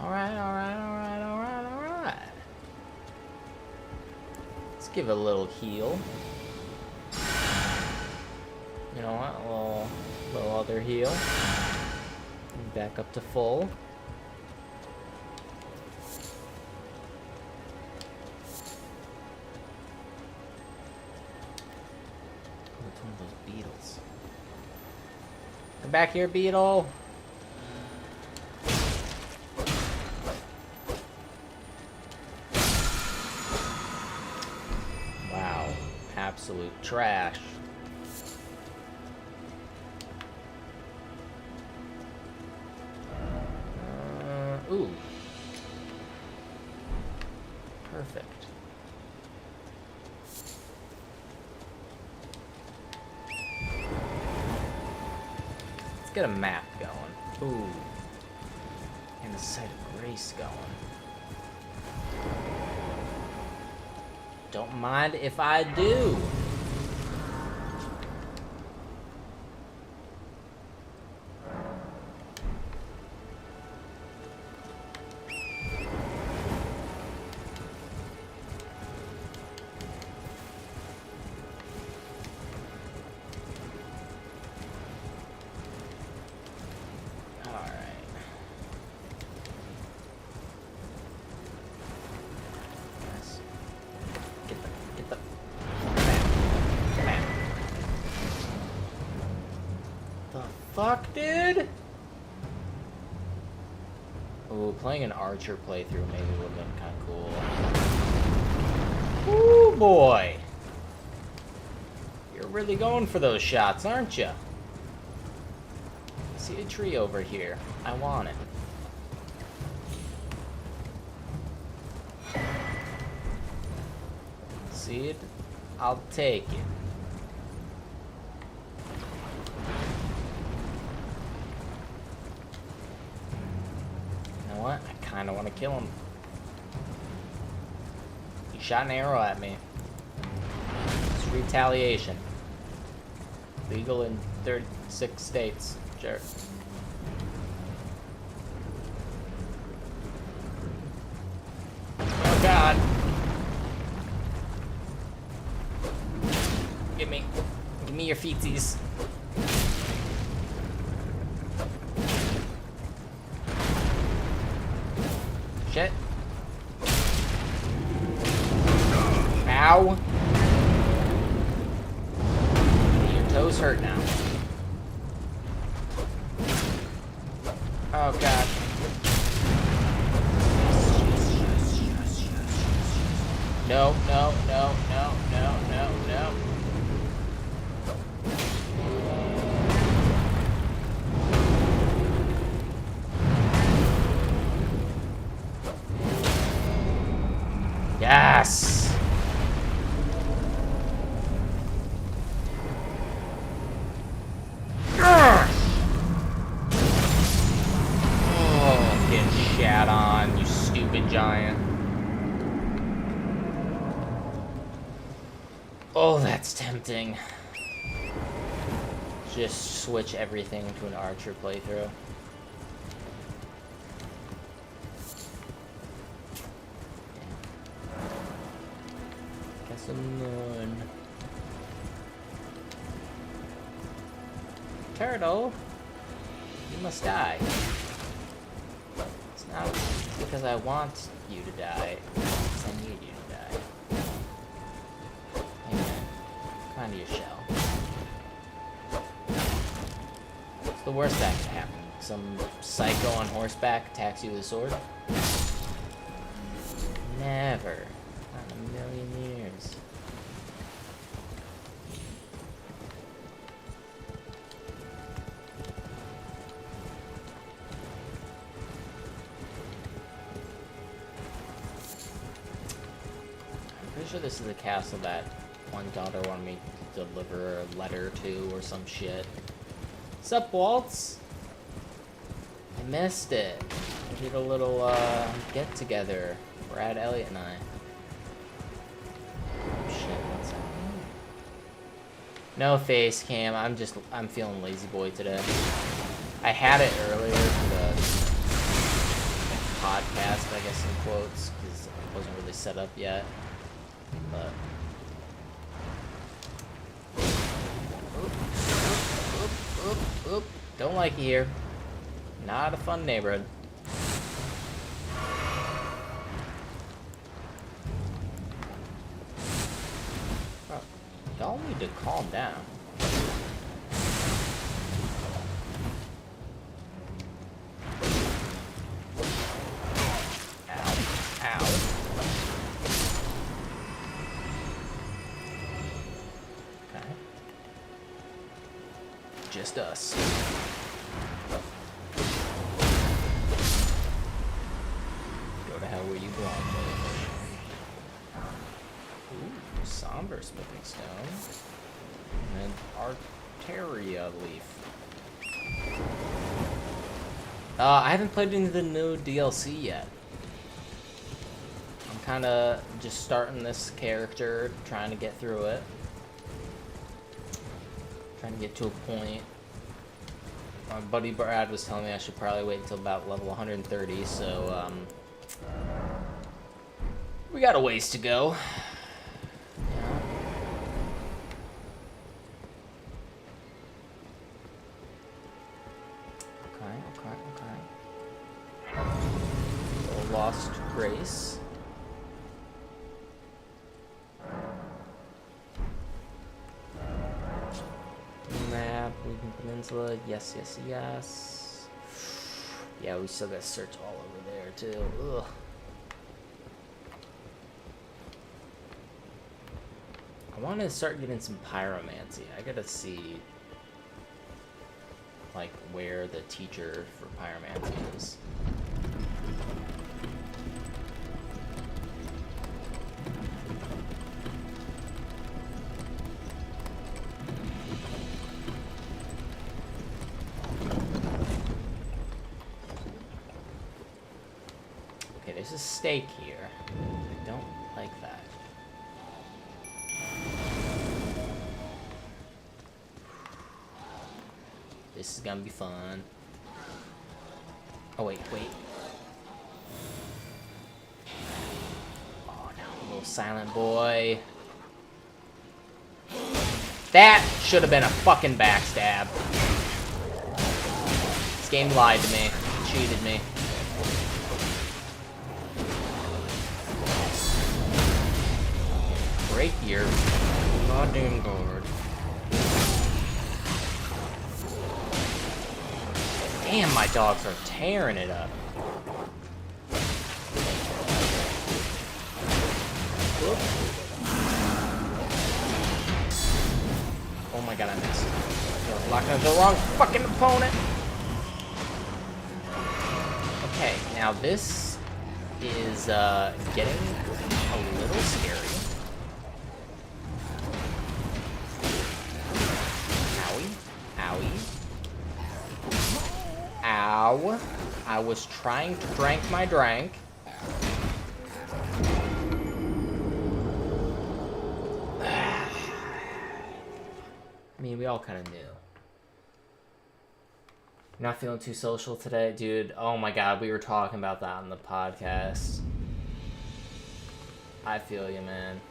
Alright. Let's give it a little heal. You know what? A little other heal. Back up to full. It's one of those beetles. Come back here, beetle. Wow. Absolute trash. Ooh. Perfect. Let's get a map going. Ooh. And the site of grace going. Don't mind if I do. Fuck, dude! Ooh, playing an Archer playthrough maybe would have been kind of cool. Ooh, boy! You're really going for those shots, aren't you? See a tree over here. I want it. See it? I'll take it. What? I kind of want to kill him. He shot an arrow at me. It's retaliation. Legal in 36 states. Sure. Oh God. Give me your feetsies. Shit. Ow. Your toes hurt now. Oh God. No, no, no, no, no, no, no. Yes! Oh, get shat on, you stupid giant. Oh, that's tempting. Just switch everything to an Archer playthrough. Moon. Turtle, you must die. It's not because I want you to die, it's I need you to die. Amen. Find your shell. It's the worst that could happen. Some psycho on horseback attacks you with a sword. Never. Not in a million years. I'm pretty sure this is the castle that one daughter wanted me to deliver a letter to or some shit. Sup, Waltz? I missed it. We did a little get together. Brad, Elliot, and I. Oh shit, what's happening? No face cam, I'm feeling lazy boy today. I had it earlier for the podcast, I guess in quotes, because it wasn't really set up yet. But oop. Don't like it here. Not a fun neighborhood. Oh, y'all need to calm down. Ow. Ow. Okay. Just us. Go to hell where you belong, Somber smithing stone. And Arteria leaf. I haven't played any of the new DLC yet. I'm kind of just starting this character, trying to get through it. Trying to get to a point. My buddy Brad was telling me I should probably wait until about level 130, so we got a ways to go. Yeah. Okay. So Lost Grace. Map, Legion Peninsula, yes. Yeah, we still gotta search all over there too. Ugh. I want to start getting some pyromancy. I gotta see, like, where the teacher for pyromancy is. Okay, there's a stake here. I don't like that. This is gonna be fun. Oh, wait. Oh, no, little silent boy. That should have been a fucking backstab. This game lied to me. It cheated me. Break your goddamn guard. Damn, my dogs are tearing it up. Whoop. Oh my god, I missed. I was locking into the wrong fucking opponent. Okay, now this is getting a little scary. Ow. I was trying to drink my drink. I mean, we all kind of knew. Not feeling too social today, dude. Oh my god, we were talking about that on the podcast. I feel you, man.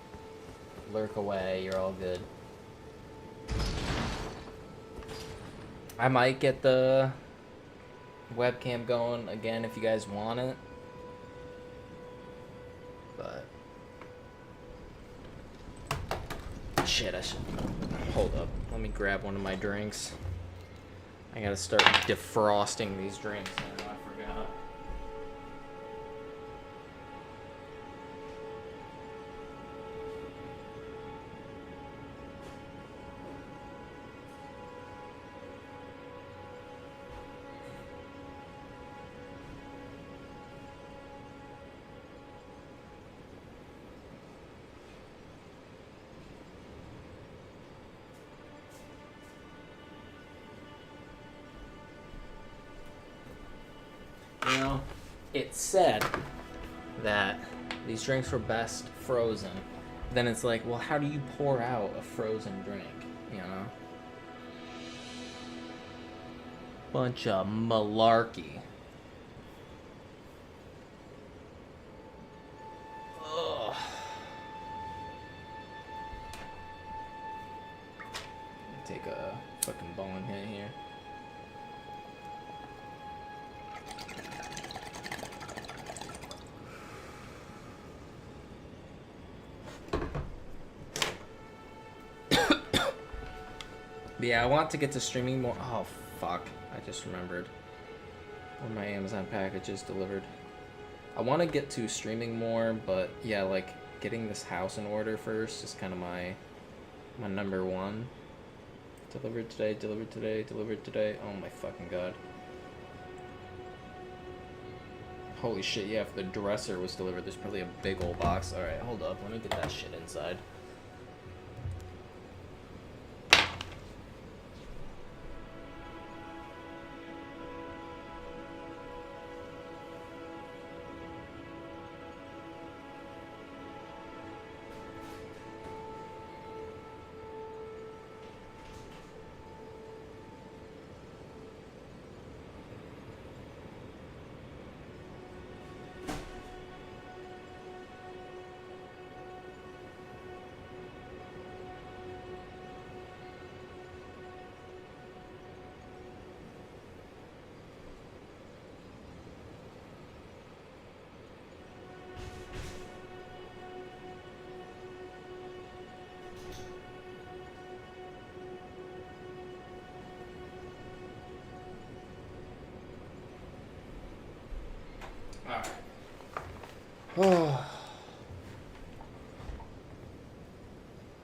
Lurk away, you're all good. I might get the webcam going again if you guys want it, but shit, I should hold up. Let me grab one of my drinks. I gotta start defrosting these drinks now. I forgot. You know, it said that these drinks were best frozen. Then it's like, well, how do you pour out a frozen drink, you know? Bunch of malarkey. Ugh. Take a fucking bowling hit here. Yeah, I want to get to streaming more. Oh, fuck. I just remembered where my Amazon package is delivered. I want to get to streaming more, but yeah, like, getting this house in order first is kind of my number one. Delivered today. Oh my fucking god. Holy shit, yeah, if the dresser was delivered, there's probably a big old box. Alright, hold up. Let me get that shit inside.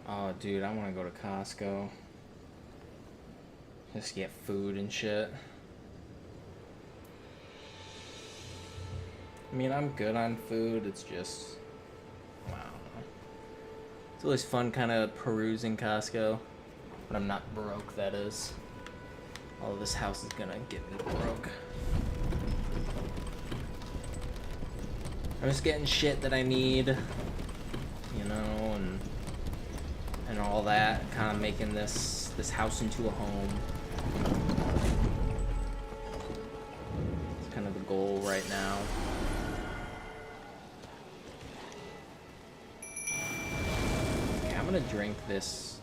Oh, dude, I want to go to Costco. Just get food and shit. I mean, I'm good on food. It's just, wow. It's always fun kind of perusing Costco. But I'm not broke, that is. Although this house is gonna get me broke. I'm just getting shit that I need, you know, and all that, kind of making this house into a home. It's kind of the goal right now. Okay, I'm gonna drink this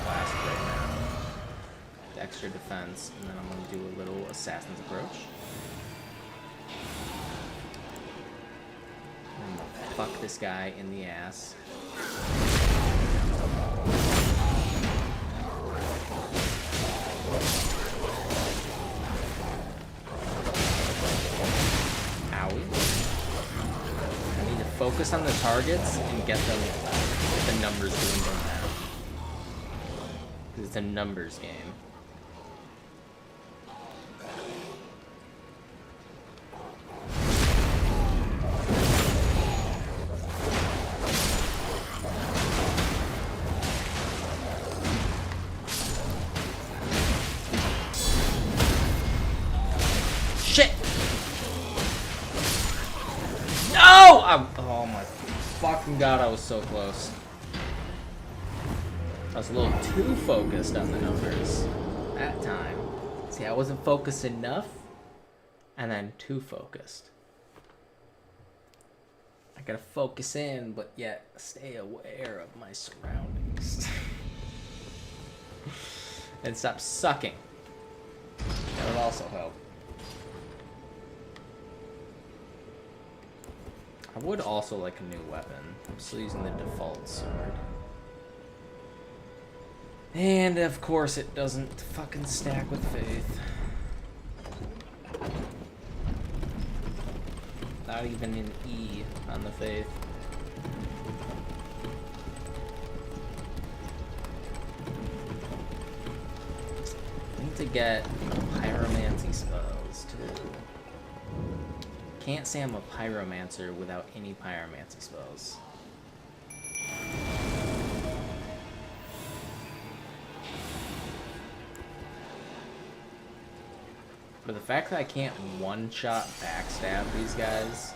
flask right now, the extra defense, and then I'm gonna do a little assassin's approach. I'm gonna fuck this guy in the ass. Owie. I need to focus on the targets and get them, get the numbers doing them now. Because it's a numbers game. Shit! No! Oh my fucking god, I was so close. I was a little too focused on the numbers that time. See, I wasn't focused enough, and then too focused. I gotta focus in, but yet stay aware of my surroundings. And stop sucking. That would also help. I would also like a new weapon. I'm still using the default sword. And of course it doesn't fucking stack with faith. Not even an E on the faith. I need to get pyromancy spells too. Can't say I'm a pyromancer without any pyromancy spells. But the fact that I can't one-shot backstab these guys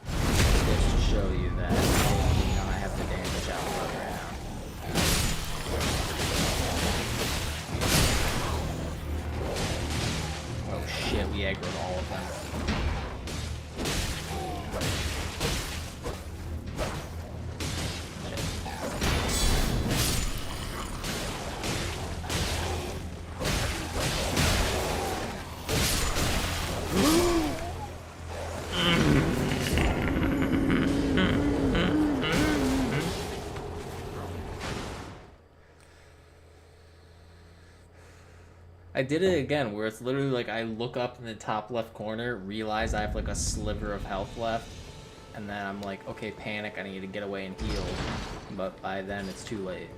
goes to show you that I do not have the damage output right now. Oh shit, we aggroed all of them. I did it again, where it's literally like I look up in the top left corner, realize I have like a sliver of health left, and then I'm like, okay, panic, I need to get away and heal. But by then, it's too late.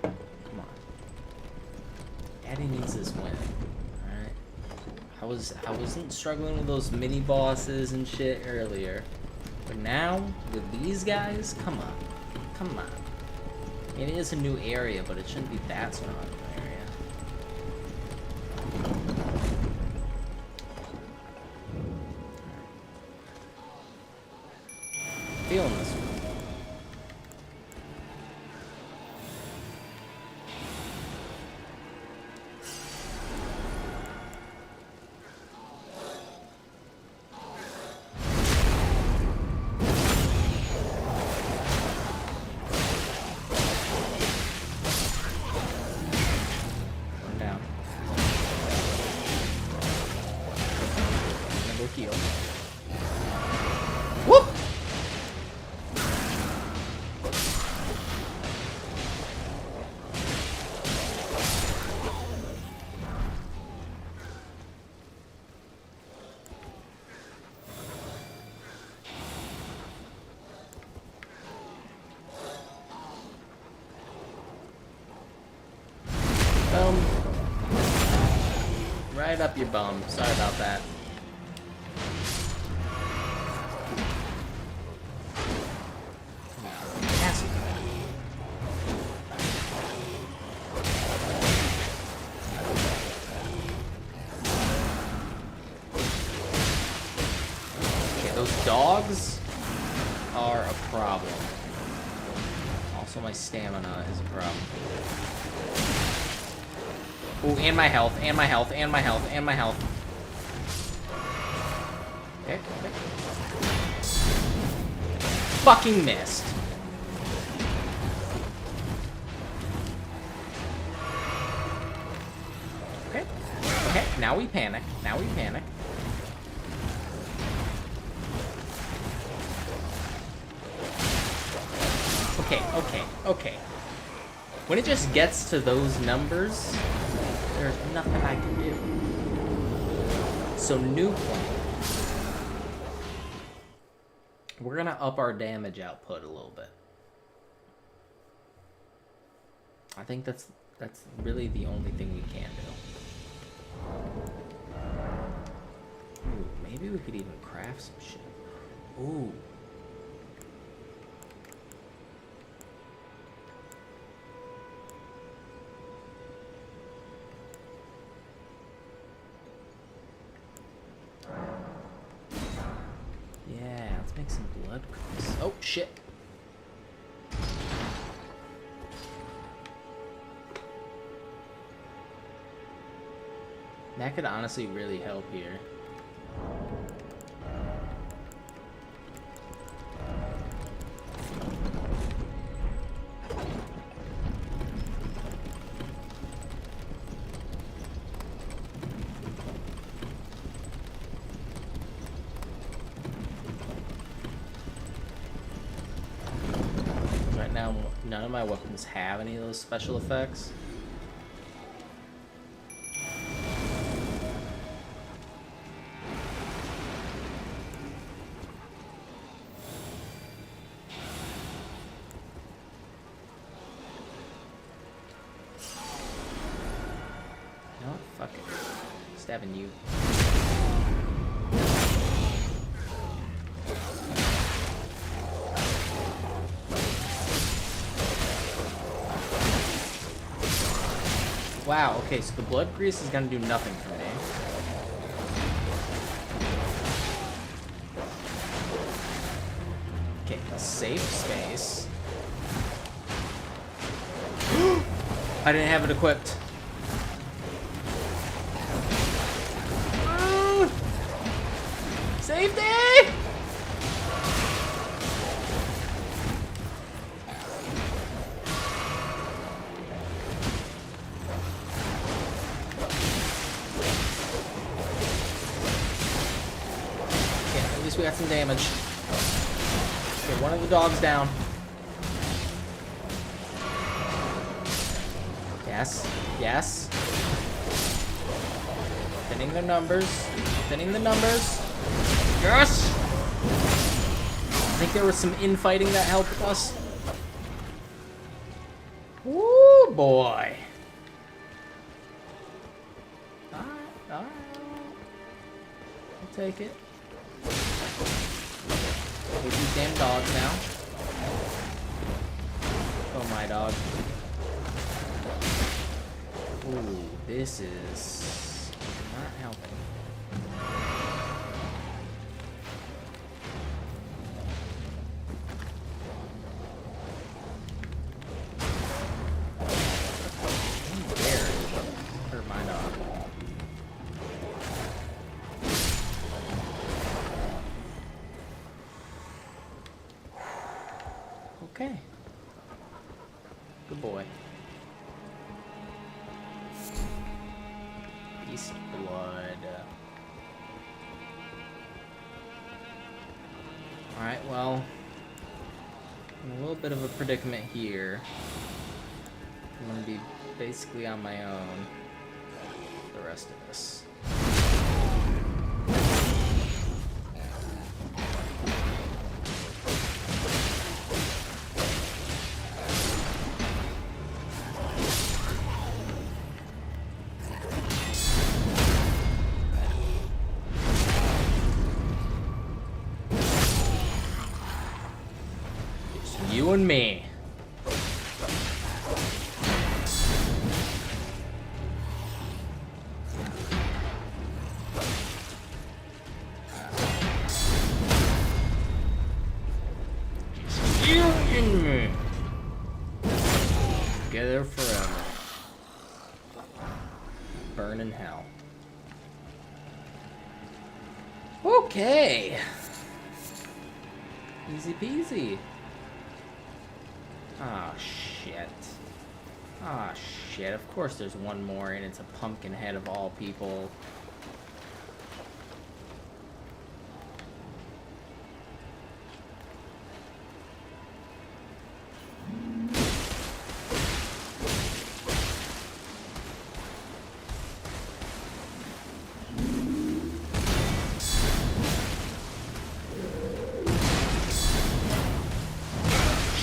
Come on. Daddy needs this win. Alright? I wasn't struggling with those mini bosses and shit earlier. But now, with these guys, come on. Come on. It is a new area, but it shouldn't be that strong of an area. Feeling this one. Right up your bum. Sorry about that. Yes. Okay, those dogs are a problem. Also, my stamina is a problem. Ooh, and my health, and my health, and my health, and my health. Okay, okay. Fucking missed. Okay, okay, now we panic. Now we panic. Okay, okay, okay. When it just gets to those numbers, there's nothing I can do. So new plan. We're gonna up our damage output a little bit. I think that's really the only thing we can do. Ooh, maybe we could even craft some shit. Ooh. Yeah, let's make some blood crystals. Oh, shit. That could honestly really help here. Right now, none of my weapons have any of those special effects. You know what? Fuck it. Stabbing you. Wow, okay, so the blood grease is gonna do nothing for me. Okay, safe space. I didn't have it equipped. Safety! At least we got some damage. Okay, one of the dogs down. Yes, yes. Thinning the numbers. Thinning the numbers. Yes! I think there was some infighting that helped us. Woo, boy. Alright, alright. I'll take it. Take these damn dogs now. Oh, my dog. Ooh, this is not helping. Hurt my dog. Okay. Good boy. Beast blood. Alright, well, I'm in a little bit of a predicament here. I'm gonna be basically on my own for the rest of this. You and me. You and me. Together forever. Burn in hell. Okay. Easy peasy. Ah, shit. Ah, shit. Of course there's one more, and it's a pumpkin head of all people.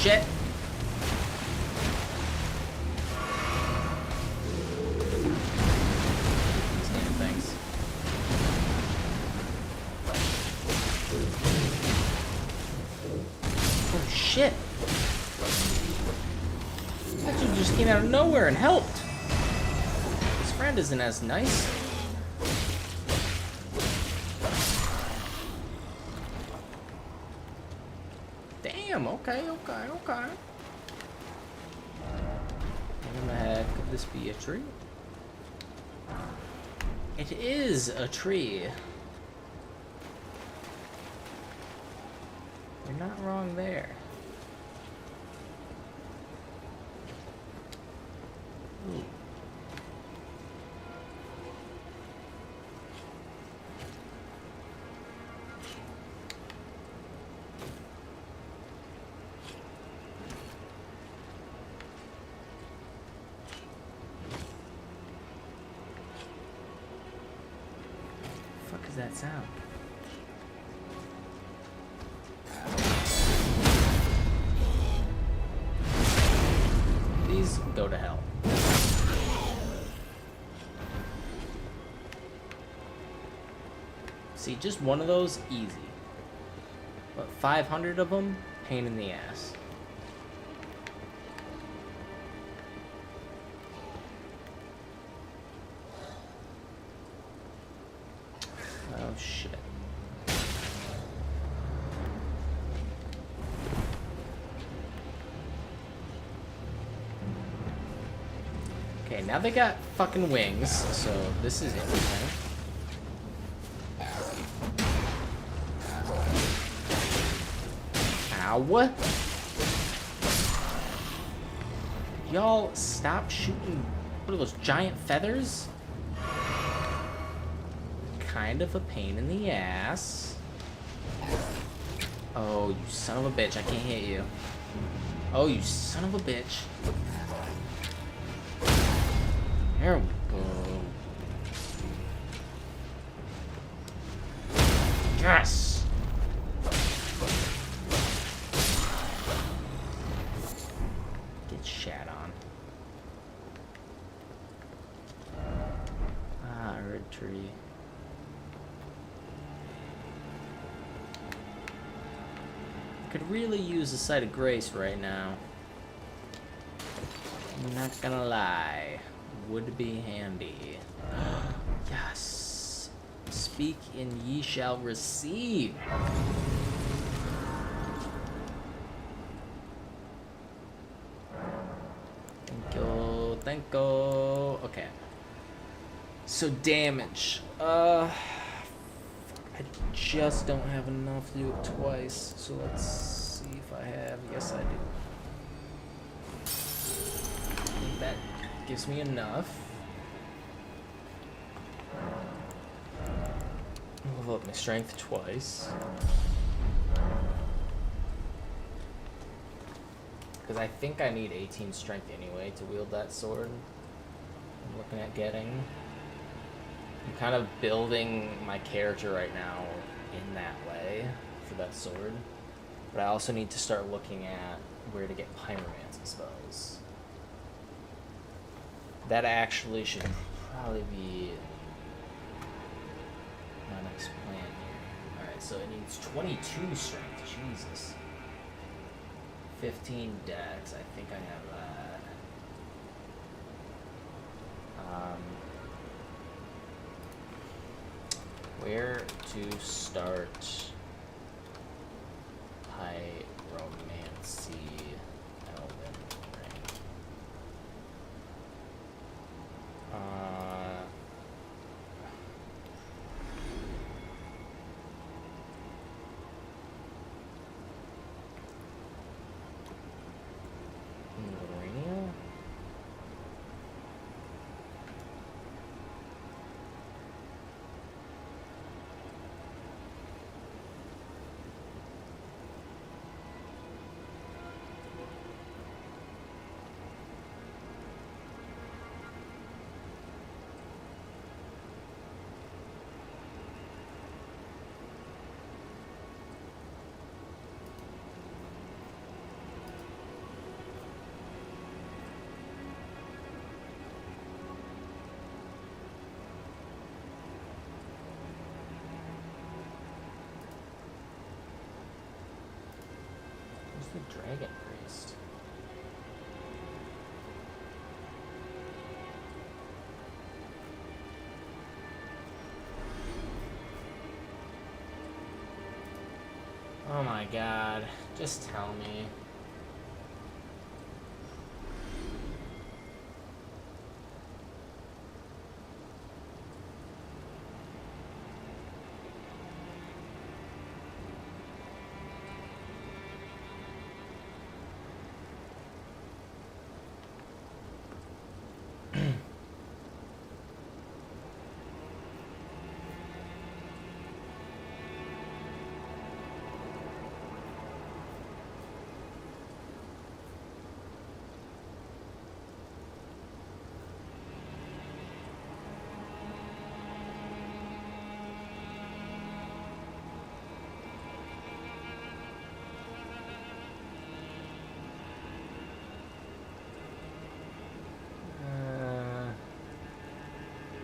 Shit. These damn things. Oh shit. That dude just came out of nowhere and helped. His friend isn't as nice. Damn, okay. Where the heck could this be? A tree? It is a tree. You're not wrong there. Ooh. What the fuck is that sound? Please go to hell. See, just one of those, easy. But 500 of them, pain in the ass. Oh shit. Okay, now they got fucking wings, so this is interesting. Ow. Y'all stop shooting, what are those, giant feathers? Kind of a pain in the ass. Oh, you son of a bitch, I can't hit you. Oh, you son of a bitch. There we go. Yes! Get shat on. Ah, red tree. Could really use a sight of grace right now. I'm not gonna lie. Would be handy. Yes. Speak and ye shall receive. Thank you. Okay. So damage. I just don't have enough to do it twice. So let's see if I have. Yes, I do. I think that gives me enough. Level up my strength twice. Because I think I need 18 strength anyway to wield that sword. I'm looking at getting. I'm kind of building my character right now in that way for that sword. But I also need to start looking at where to get Pyromance, I suppose. That actually should probably be my next plan here. Alright, so it needs 22 strength. Jesus. 15 decks. I think I have that. Where to start Pyromancy Elven Ring? Lorania? Who's the Dragon Priest? Oh my god, just tell me.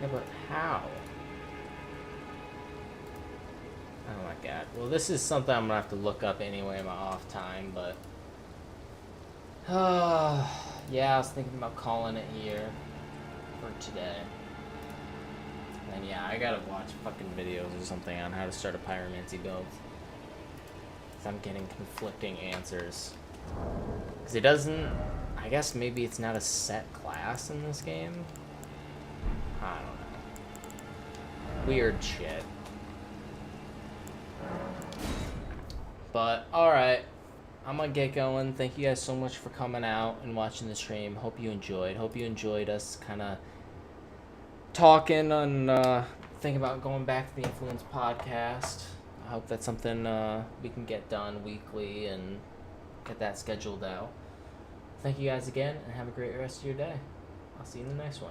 Yeah, but how? Oh my god. Well, this is something I'm gonna have to look up anyway in my off time, but... yeah, I was thinking about calling it here for today. And yeah, I gotta watch fucking videos or something on how to start a pyromancy build. Cause I'm getting conflicting answers. Cause it doesn't... I guess maybe it's not a set class in this game? I don't know. Weird shit. But, alright. I'm gonna get going. Thank you guys so much for coming out and watching the stream. Hope you enjoyed. Hope you enjoyed us kind of talking and thinking about going back to the Influence podcast. I hope that's something we can get done weekly and get that scheduled out. Thank you guys again, and have a great rest of your day. I'll see you in the next one.